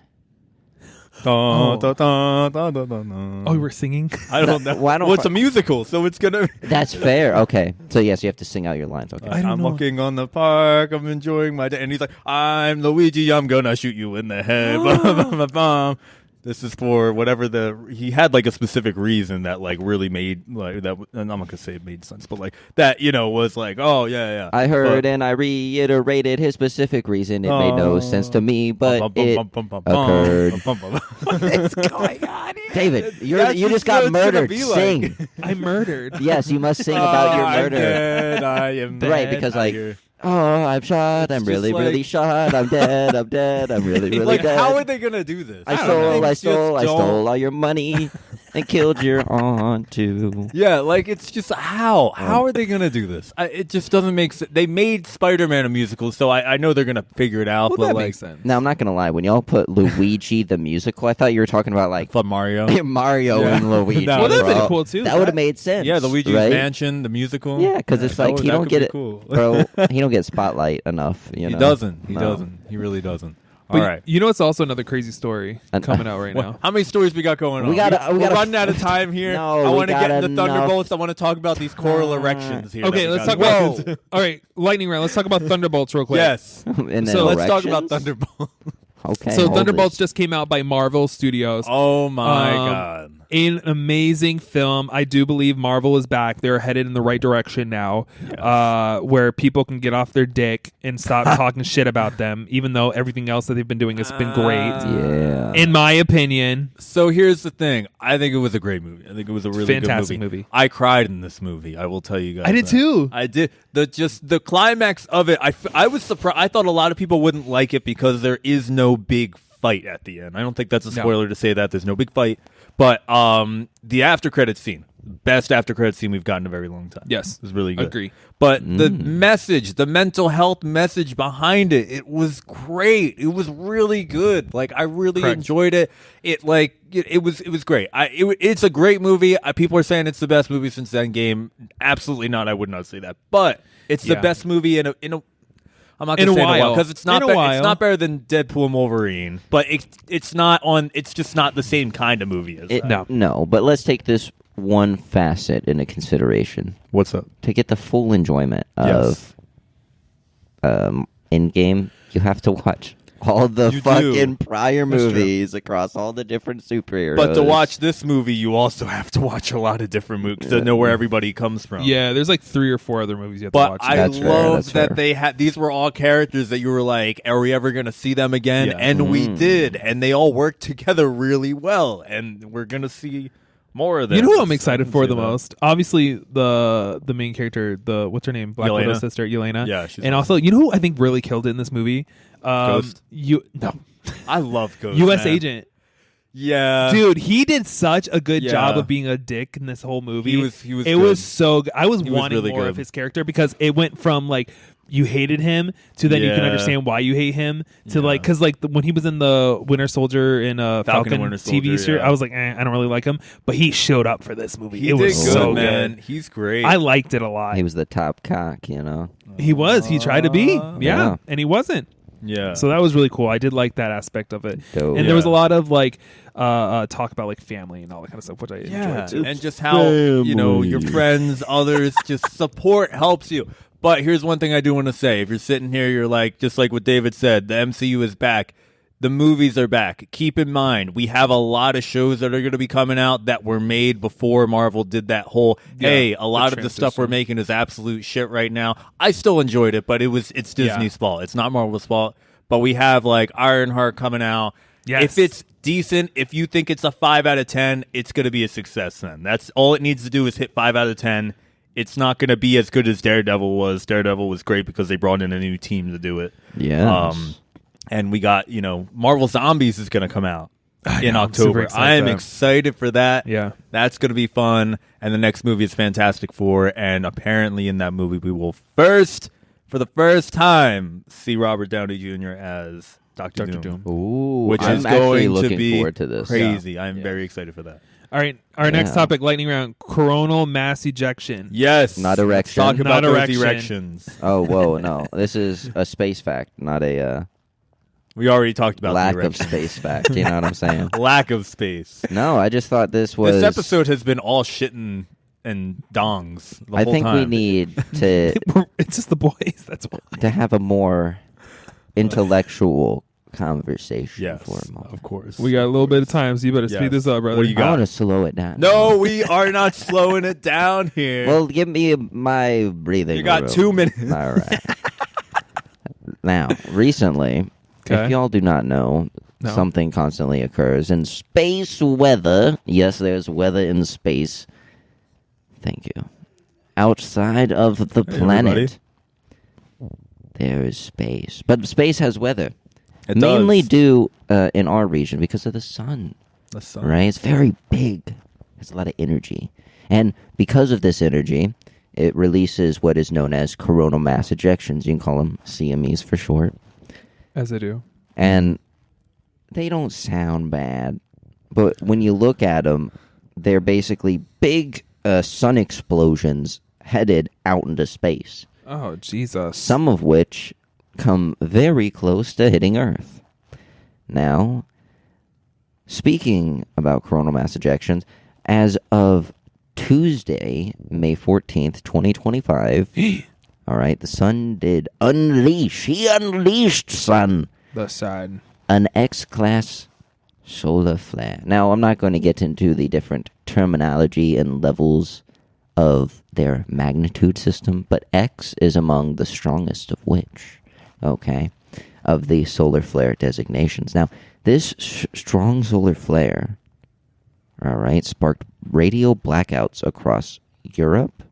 Dun, dun, dun, dun, dun, dun, dun. Oh, we're singing. I don't know. Why don't well, it's I- a musical, so it's gonna. That's fair. Okay. So yes, you have to sing out your lines. Okay. I don't I'm know. walking on the park. I'm enjoying my day, and he's like, "I'm Luigi. I'm gonna shoot you in the head." Blah, blah, blah, blah. This is for whatever he had like a specific reason that like really made like that. And I'm not gonna say it made sense, but like that was like, oh yeah. I heard But- and I reiterated his specific reason. It made no sense to me, but it occurred. What's going on here? David, you That's just what got it's gonna murdered. be like. Sing. I murdered. Yes, you must sing about your I'm murder. dead, I am Right, dead, because, I like, hear- Oh, I'm shot. It's I'm just really, like- really shot. I'm dead. I'm dead. I'm really, really like, dead. how are they gonna do this? I don't know. stole, I It's just stole, I don't- stole all your money and killed your aunt too. Yeah, like it's just how are they gonna do this? It just doesn't make sense. They made Spider-Man a musical, so I know they're gonna figure it out. Well, but that like, makes sense. Now I'm not gonna lie. When y'all put Luigi the musical, I thought you were talking about like Fun Mario. Mario Yeah. and Luigi. No, Well, that'd bro. been cool too. That would have made sense. Yeah, the Luigi's right? Mansion, the musical. Yeah, because it's that like would- he that don't could get be it, cool. bro. He don't get spotlight enough. You He know? doesn't. He No. doesn't. He really doesn't. But All right. you know, it's also another crazy story And- coming out right now. How many stories we got going on? We gotta- we We're gotta- running out of time here. No, I we want to get got into enough Thunderbolts. I want to talk about these choral erections here. Okay, that we let's got talk going. about. All right, lightning round. Let's talk about Thunderbolts real quick. Yes. And then So Let's talk erections? about Thunderbolts. Okay. So hold Thunderbolts this. just came out by Marvel Studios. Oh my Um, god. An amazing film. I do believe Marvel is back. They're headed in the right direction now, where people can get off their dick and stop talking shit about them, even though everything else that they've been doing has been great. Yeah. In my opinion, So here's the thing. I think it was a great movie. I think it was a really Fantastic good movie. I cried in this movie. I will tell you guys. I did that. too. I did. The climax of it. I was surprised. I thought a lot of people wouldn't like it because there is no big fight at the end. I don't think that's a No. spoiler to say that there's no big fight. But the after credit scene, best after credit scene we've gotten in a very long time. Yes. It was really good. Agree. But the message, the mental health message behind it, it was great. It was really good. Like I really Correct. enjoyed it. It was great. It's a great movie. People are saying it's the best movie since Endgame. Absolutely not. I would not say that. But it's the Yeah. best movie in a I'm not In gonna a say in a while while. because it's not In a while. it's not better than Deadpool and Wolverine, but it's not on. It's just not the same kind of movie as that. No, but let's take this one facet into consideration. What's up? To get the full enjoyment Yes. of in-game, you have to watch all the You fucking do. prior That's true. movies across all the different superheroes. But to watch this movie, you also have to watch a lot of different movies to know where everybody comes from. Yeah, there's like 3 or 4 other movies you have to But watch. I That's fair, love that's that fair. they had these were all characters that you were like, are we ever going to see them again? Yeah. And we did, and they all worked together really well, and we're going to see more of them. You know who I'm excited for See the that. most? Obviously, the main character, what's her name? Black Yelena. Widow's sister, Yelena. Yeah, she's and awesome. also, you know who I think really killed it in this movie? Ghost? No, I love Ghost. U.S. man. Agent. Yeah. Dude, he did such a good Yeah. job of being a dick in this whole movie. He was It good. was so good. I was He was wanting really more good. of his character because it went from like you hated him to then you can Yeah. understand why you hate him to Yeah. like because like when he was in the Winter Soldier in Falcon and Winter TV Soldier, series, yeah. I was like, I don't really like him, but he showed up for this movie. He it did was good, so man. good. He's great. I liked it a lot. he was the top cock, you know. He was. He tried to be. Yeah. Yeah. And he wasn't. yeah. So that was really cool. I did like that aspect of it. Dope. And there was a Yeah. lot of like talk about like family and all that kind of stuff, which I Yeah, enjoyed too. and just how you know your Family. friends, others, just support helps you. But here's one thing I do want to say: if you're sitting here, you're like, just like what David said, the MCU is back. The movies are back. Keep in mind, we have a lot of shows that are going to be coming out that were made before Marvel did that whole. Yeah, Hey, a lot the of the stuff we're transition. making is absolute shit right now. I still enjoyed it, but it's Disney's fault. It's not Marvel's fault. But we have like Ironheart coming out. Yes. If it's decent, if you think it's a 5 out of 10, it's going to be a success then. That's all it needs to do is hit 5 out of 10. It's not going to be as good as Daredevil was. Daredevil was great because they brought in a new team to do it. Yeah. And we got, Marvel Zombies is going to come out in know, I'm super October. excited I am for that. excited for that. Yeah. That's going to be fun. And the next movie is Fantastic Four. And apparently in that movie, we will for the first time, see Robert Downey Jr. as Dr. Doom. Ooh, Which I'm is actually going looking to be forward to this. crazy. I'm very excited for that. All right, our next Yeah. topic, lightning round, coronal mass ejection. Yes. Not erection. Talk about Not those erection. erections. Oh, whoa, no. This is a space fact, not a We already talked about lack the of erections. space fact. You know what I'm saying? Lack of space. No, I just thought this was. This episode has been all shitting and dongs the I whole think we time. need to It's just the boys. That's why. to have a more intellectual conversation Yes, for a moment. of course. We got a little bit of time, so you better Yes. speed this up, brother. What do you I got? want to slow it down. No, we are not slowing it down here. Well, give me my breathing. you got room. 2 minutes. All right. Now, recently, Okay. if y'all do not know, No. something constantly occurs in space weather. Yes, there's weather in space. Thank you. Outside of the planet, there is space. But space has weather. It Mainly does. due in our region because of the sun. The sun. Right? It's very big. It's a lot of energy. And because of this energy, it releases what is known as coronal mass ejections. You can call them CMEs for short. As I do. And they don't sound bad. But when you look at them, they're basically big sun explosions headed out into space. Oh, Jesus. Some of which come very close to hitting Earth. Now, speaking about coronal mass ejections, as of Tuesday, May 14th, 2025, all right, the sun did unleash. He unleashed, son. The sun. An X-class solar flare. Now, I'm not going to get into the different terminology and levels of their magnitude system, but X is among the strongest of which, okay, of the solar flare designations. Now, this strong solar flare, all right, sparked radio blackouts across Europe,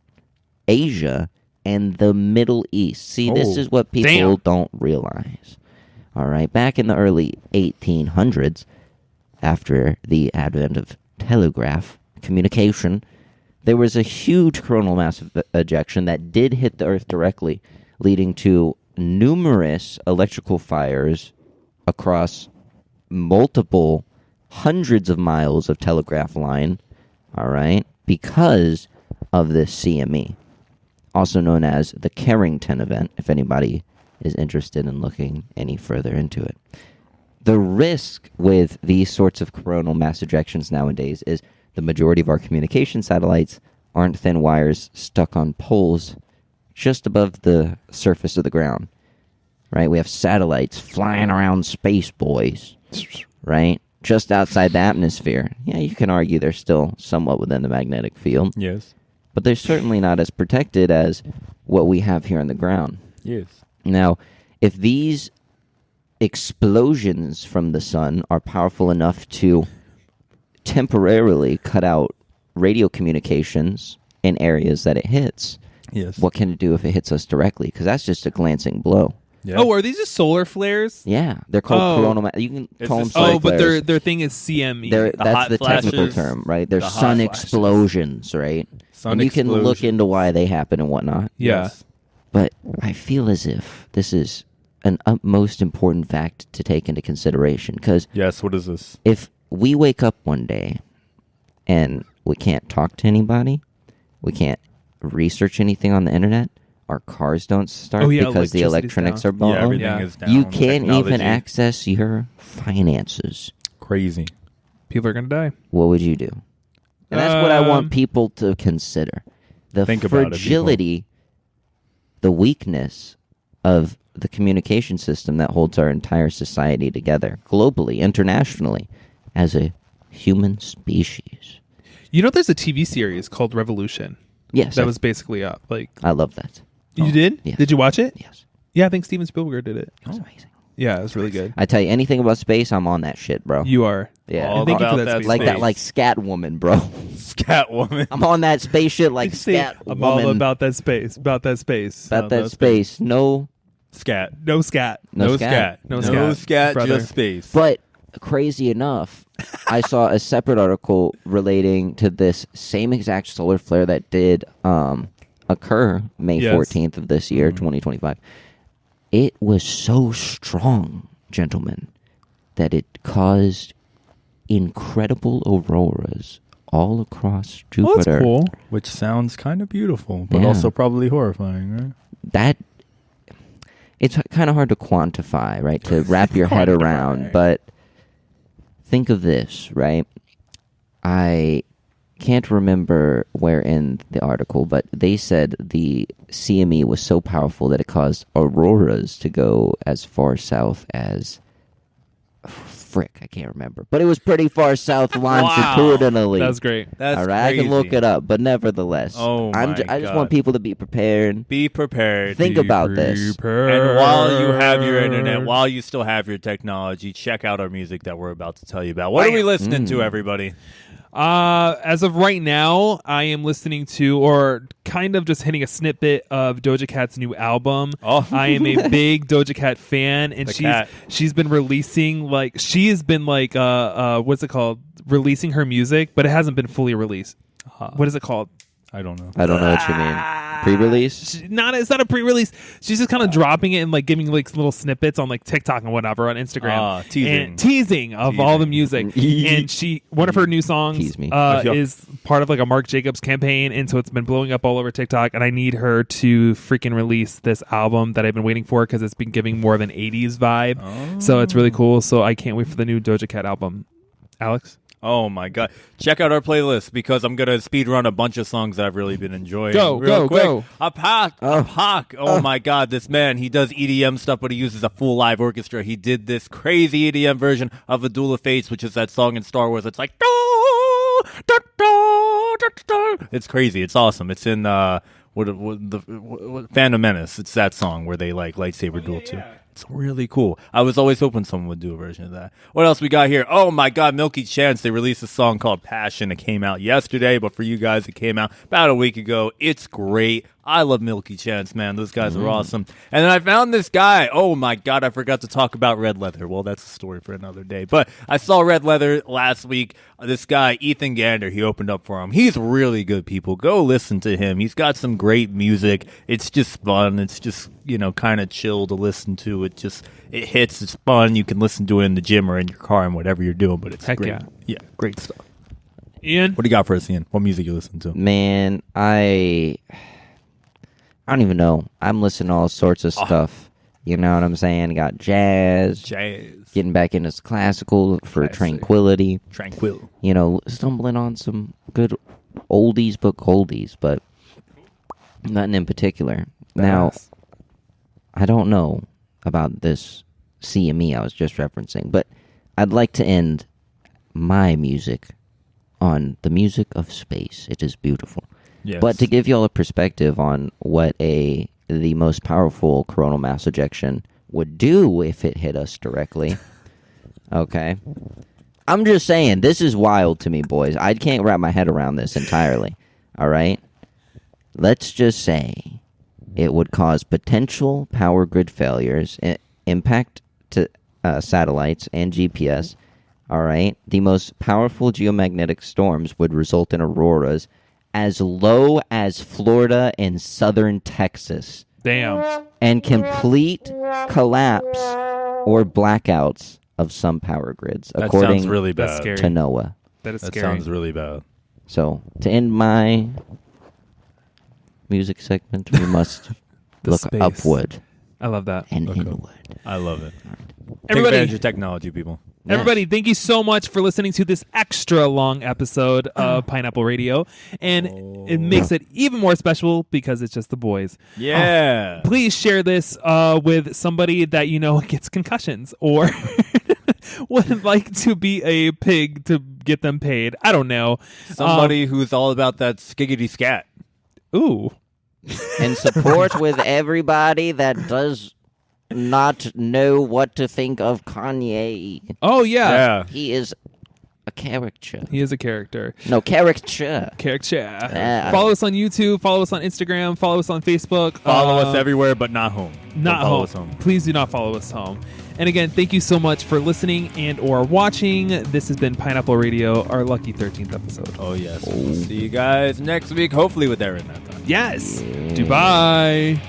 Asia, and the Middle East. See, this is what people don't realize. All right, back in the early 1800s, after the advent of telegraph communication, there was a huge coronal mass ejection that did hit the Earth directly, leading to numerous electrical fires across multiple hundreds of miles of telegraph line, all right, because of this CME, also known as the Carrington event, if anybody is interested in looking any further into it. The risk with these sorts of coronal mass ejections nowadays is the majority of our communication satellites aren't thin wires stuck on poles just above the surface of the ground, right? We have satellites flying around space, boys, right? Just outside the atmosphere. Yeah, you can argue they're still somewhat within the magnetic field. Yes. But they're certainly not as protected as what we have here on the ground. Yes. Now, if these explosions from the sun are powerful enough to temporarily cut out radio communications in areas that it hits, Yes. what can it do if it hits us directly? Because that's just a glancing blow. Yeah. Oh, are these just solar flares? Yeah, they're called coronal. You can Is call them this solar Oh, but flares. their thing is CME. That's hot the technical flashes, term, right? They're the hot sun flashes. explosions, right? Sun and you can look explosions. into why they happen and whatnot. Yeah. Yes. But I feel as if this is an utmost important fact to take into consideration. Because Yes. What is this? if we wake up one day and we can't talk to anybody, we can't research anything on the internet, our cars don't start Oh, yeah, because the electricity's electronics down. are blown. Yeah, everything Yeah. is down. You can't even Technology. access your finances. Crazy. People are going to die. What would you do? And that's what I want Um, people to consider. The Think about it, people. fragility, the weakness of the communication system that holds our entire society together, globally, internationally, as a human species. You know, there's a TV series called Revolution Yes, that was basically up. Like, I love that. you did? yes. Did you watch it? Yes, Yeah, I think Steven Spielberg did it. it was amazing. Yeah, it was really good. I tell you, anything about space, I'm on that shit, bro. You are. Yeah, All And thank you about for that that space. like that, space. like Scat Woman, bro. Scat woman. I'm on that space shit like Scat I'm Woman. all about that space. About that space. About that space. No, Scat. No scat. no scat. No No scat, scat. brother. Just space. But crazy enough, I saw a separate article relating to this same exact solar flare that did occur May Yes. 14th of this year, 2025. It was so strong, gentlemen, that it caused incredible auroras all across Well, Jupiter. that's cool. Which sounds kind of beautiful, but Yeah. also probably horrifying, right? That it's kind of hard to quantify, right? To wrap your head around. But think of this, right? I can't remember where in the article, but they said the CME was so powerful that it caused auroras to go as far south as frick, I can't remember, but it was pretty far south longitudinally. That's great. That's All right, I can look it up, but nevertheless, Oh my I just God. want people to be prepared. Be prepared. Think about this. And while you have your internet, while you still have your technology, check out our music that we're about to tell you about. What are we listening to, everybody? As of right now, I am listening to, or kind of just hitting a snippet of Doja Cat's new album. Oh. I am a big Doja Cat fan, and The cat. she's been releasing what's it called? Releasing her music, but it hasn't been fully released. What is it called? I don't know. I don't know what you mean. Pre-release? It's not a pre-release. She's just kind of dropping it and like giving like little snippets on like TikTok and whatever on Instagram. Teasing of all the music. And one of her new songs is part of like a Marc Jacobs campaign, and so it's been blowing up all over TikTok. And I need her to freaking release this album that I've been waiting for because it's been giving more of an 80s vibe. So it's really cool. So I can't wait for the new Doja Cat album. Alex? Oh my god! Check out our playlist because I'm gonna speed run a bunch of songs that I've really been enjoying. Go! Hawk. Oh my god! This man, he does EDM stuff, but he uses a full live orchestra. He did this crazy EDM version of "A Duel of Fates," which is that song in Star Wars. It's like, it's crazy. It's awesome. It's in Phantom Menace. It's that song where they like lightsaber duel too. It's really cool. I was always hoping someone would do a version of that. What else we got here? Oh my God, Milky Chance. They released a song called Passion. It came out yesterday, but for you guys, it came out about a week ago. It's great. I love Milky Chance, man. Those guys are awesome. And then I found this guy. Oh my God, I forgot to talk about Red Leather. Well, that's a story for another day. But I saw Red Leather last week. This guy, Ethan Gander, he opened up for him. He's really good, people. Go listen to him. He's got some great music. It's just fun. It's just, kind of chill to listen to. It hits. It's fun. You can listen to it in the gym or in your car and whatever you're doing, but it's great. Yeah, great stuff. Ian? What do you got for us, Ian? What music you listen to? Man, I don't even know. I'm listening to all sorts of stuff. You know what I'm saying? Got jazz. Getting back into classical for tranquility. Tranquil. Stumbling on some good oldies but goldies, but nothing in particular. Now, I don't know about this CME I was just referencing, but I'd like to end my music on the music of space. It is beautiful. Yes. But to give you all a perspective on what the most powerful coronal mass ejection would do if it hit us directly, okay? I'm just saying, this is wild to me, boys. I can't wrap my head around this entirely, all right? Let's just say it would cause potential power grid failures, impact to satellites and GPS, all right? The most powerful geomagnetic storms would result in auroras as low as Florida and southern Texas. Damn. And complete collapse or blackouts of some power grids, That according sounds really bad. That's scary. to NOAA. That is That scary. sounds really bad. So, to end my music segment, we must look space. upward I love that. and inward. I love it. Take Everybody- advantage of technology, people. Everybody, thank you so much for listening to this extra long episode of Pineapple Radio. And it makes it even more special because it's just the boys. Yeah. Please share this with somebody that gets concussions or would like to be a pig to get them paid. I don't know. Somebody who's all about that skiggity scat. Ooh. And support with everybody that does not know what to think of Kanye. Oh, yeah. Yeah. He is a character. He is a character. No, character. Character. Follow us on YouTube. Follow us on Instagram. Follow us on Facebook. Follow us everywhere, but not home. Not Don't follow home. us home. Please do not follow us home. And again, thank you so much for listening and or watching. This has been Pineapple Radio, our lucky 13th episode. Oh, yes. We'll see you guys next week, hopefully with Erin that time. Yes. Dubai.